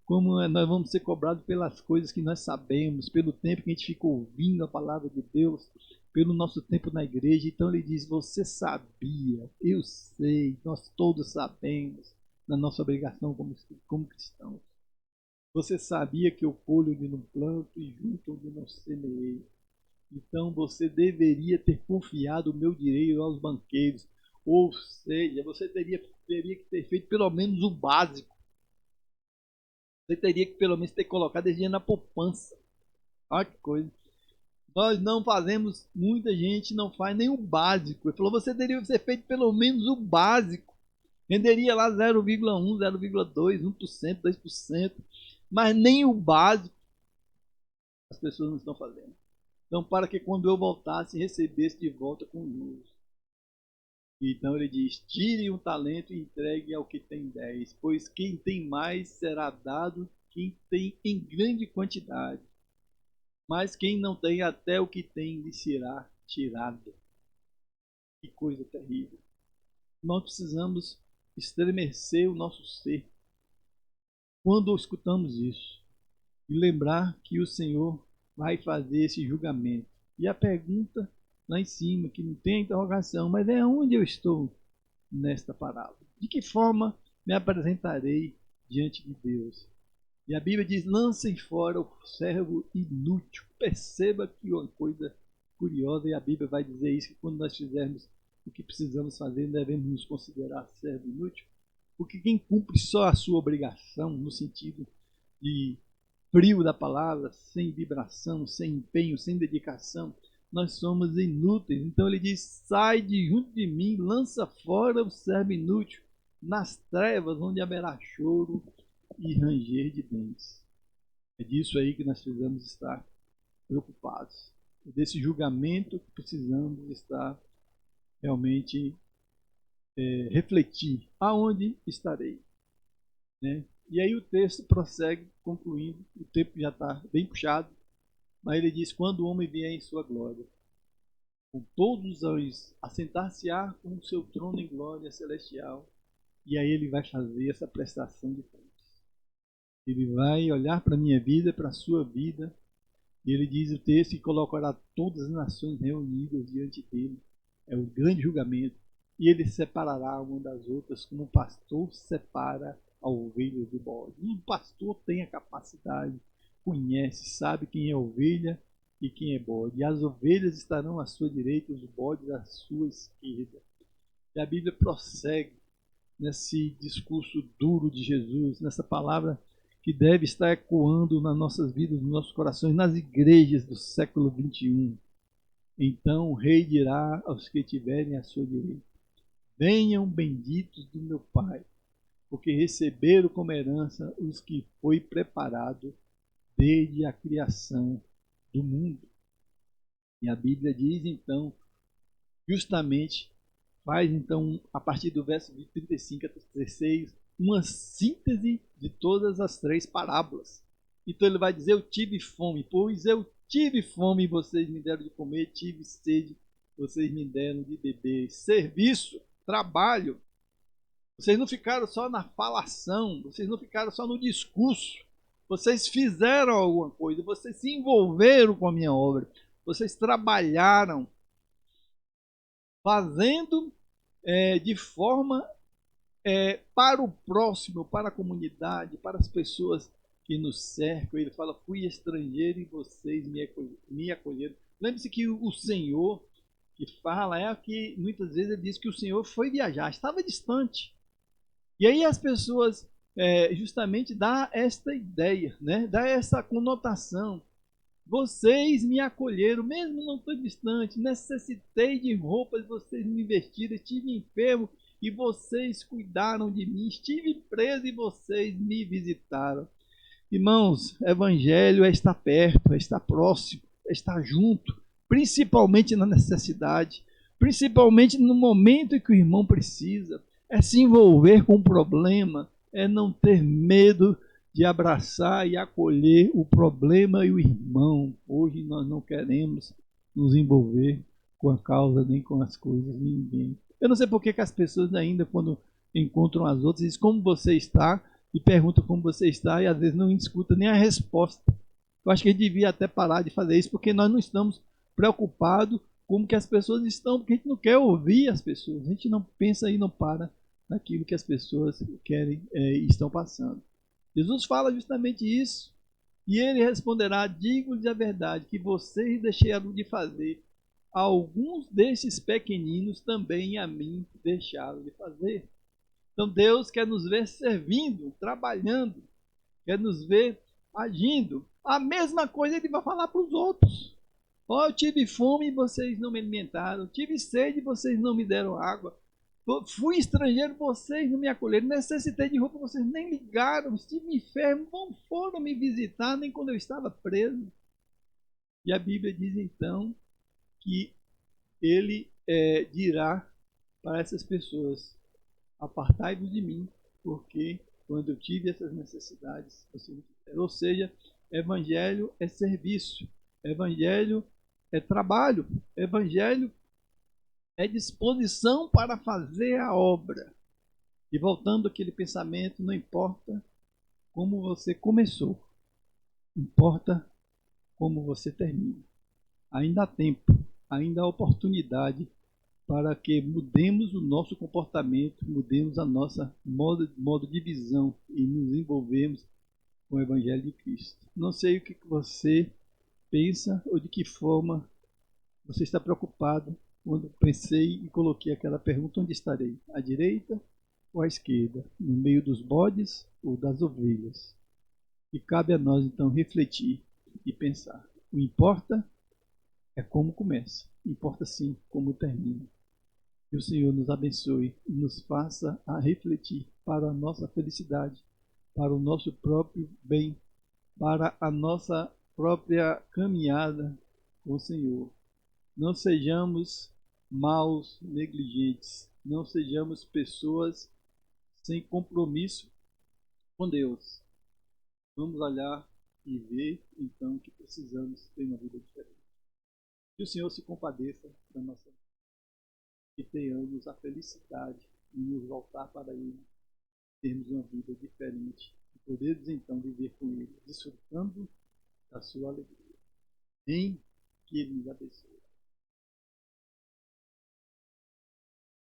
Como nós vamos ser cobrados pelas coisas que nós sabemos, pelo tempo que a gente fica ouvindo a palavra de Deus, pelo nosso tempo na igreja. Então ele diz, você sabia, eu sei, nós todos sabemos na nossa obrigação como cristãos. Você sabia que eu colho onde não planto e junto onde não semeei. Então você deveria ter confiado o meu direito aos banqueiros. Ou seja, você teria que ter feito pelo menos o básico. Você teria que pelo menos ter colocado esse dinheiro na poupança. Olha que coisa. Nós não fazemos, muita gente não faz nem o básico. Ele falou, você teria que ter feito pelo menos o básico. Renderia lá 0,1, 0,2, 1%, 2%. Mas nem o básico as pessoas não estão fazendo. Então, para que quando eu voltasse, recebesse de volta com juros. Então ele diz, tire um talento e entregue ao que tem 10, pois quem tem mais será dado, quem tem em grande quantidade. Mas quem não tem, até o que tem lhe será tirado. Que coisa terrível. Nós precisamos estremecer o nosso ser quando escutamos isso. E lembrar que o Senhor vai fazer esse julgamento. E a pergunta lá em cima, que não tem interrogação, mas é onde eu estou nesta parábola. De que forma me apresentarei diante de Deus? E a Bíblia diz, lancem fora o servo inútil. Perceba que uma coisa curiosa, e a Bíblia vai dizer isso, que quando nós fizermos o que precisamos fazer, devemos nos considerar servo inútil. Porque quem cumpre só a sua obrigação, no sentido de frio da palavra, sem vibração, sem empenho, sem dedicação, nós somos inúteis. Então ele diz, sai de junto de mim, lança fora o servo inútil, nas trevas onde haverá choro e ranger de dentes. É disso aí que nós precisamos estar preocupados. É desse julgamento que precisamos estar realmente refletir. Aonde estarei? Né? E aí o texto prossegue, concluindo, o tempo já está bem puxado, mas ele diz, quando o homem vier em sua glória, com todos os anjos, assentar-se-á com o seu trono em glória celestial, e aí ele vai fazer essa prestação de contas. Ele vai olhar para a minha vida, para a sua vida, e ele diz o texto que colocará todas as nações reunidas diante dele. É o grande julgamento. E ele separará uma das outras, como o pastor separa a ovelha do bode. Um pastor tem a capacidade, conhece, sabe quem é ovelha e quem é bode. E as ovelhas estarão à sua direita, os bodes à sua esquerda. E a Bíblia prossegue nesse discurso duro de Jesus, nessa palavra que deve estar ecoando nas nossas vidas, nos nossos corações, nas igrejas do século XXI. Então o rei dirá aos que estiverem à sua direita, venham benditos do meu Pai, porque receberam como herança os que foi preparado desde a criação do mundo. E a Bíblia diz então, justamente, faz então, a partir do verso de 35 a 36, uma síntese de todas as três parábolas. Então ele vai dizer, eu tive fome, pois eu tive fome e vocês me deram de comer, tive sede, vocês me deram de beber. Serviço, trabalho. Vocês não ficaram só na falação, vocês não ficaram só no discurso. Vocês fizeram alguma coisa, vocês se envolveram com a minha obra, vocês trabalharam, fazendo de forma para o próximo, para a comunidade, para as pessoas que nos cercam. Ele fala, fui estrangeiro e vocês me acolheram. Lembre-se que o Senhor, que fala é que muitas vezes ele diz que o Senhor foi viajar, estava distante. E aí as pessoas justamente dá esta ideia, né? Dá essa conotação. Vocês me acolheram, mesmo não tão distante, necessitei de roupas, vocês me vestiram, estive enfermo e vocês cuidaram de mim, estive preso e vocês me visitaram. Irmãos, evangelho é estar perto, é estar próximo, é estar junto, principalmente na necessidade, principalmente no momento em que o irmão precisa, é se envolver com o problema, é não ter medo de abraçar e acolher o problema e o irmão. Hoje nós não queremos nos envolver com a causa nem com as coisas de ninguém. Eu não sei por que as pessoas ainda, quando encontram as outras, dizem como você está, e pergunta como você está e às vezes não escuta nem a resposta. Eu acho que ele devia até parar de fazer isso, porque nós não estamos preocupados com como que as pessoas estão, porque a gente não quer ouvir as pessoas, a gente não pensa e não para naquilo que as pessoas querem e estão passando. Jesus fala justamente isso, e ele responderá: digo-lhes a verdade, que vocês deixaram de fazer, alguns desses pequeninos também a mim deixaram de fazer. Então Deus quer nos ver servindo, trabalhando, quer nos ver agindo. A mesma coisa ele vai falar para os outros. Eu tive fome e vocês não me alimentaram. Tive sede e vocês não me deram água. Fui estrangeiro, vocês não me acolheram. Necessitei de roupa, vocês nem ligaram. Estive enfermo, não foram me visitar, nem quando eu estava preso. E a Bíblia diz então que ele dirá para essas pessoas: apartai-vos de mim, porque quando eu tive essas necessidades, vocês não fizeram. Ou seja, evangelho é serviço, evangelho é trabalho, evangelho é disposição para fazer a obra. E voltando àquele pensamento, não importa como você começou, importa como você termina. Ainda há tempo, ainda há oportunidade para que mudemos o nosso comportamento, mudemos a nossa modo de visão e nos envolvemos com o Evangelho de Cristo. Não sei o que você pensa ou de que forma você está preocupado quando pensei e coloquei aquela pergunta: onde estarei? À direita ou à esquerda? No meio dos bodes ou das ovelhas? E cabe a nós então refletir e pensar. O importa é como começa, importa sim como termina. Que o Senhor nos abençoe e nos faça a refletir para a nossa felicidade, para o nosso próprio bem, para a nossa própria caminhada com o Senhor. Não sejamos maus, negligentes, não sejamos pessoas sem compromisso com Deus. Vamos olhar e ver então que precisamos ter uma vida diferente. Que o Senhor se compadeça da nossa vida, que tenhamos a felicidade de nos voltar para Ele, termos uma vida diferente e podermos então viver com Ele, desfrutando da sua alegria. Em que Ele nos abençoe.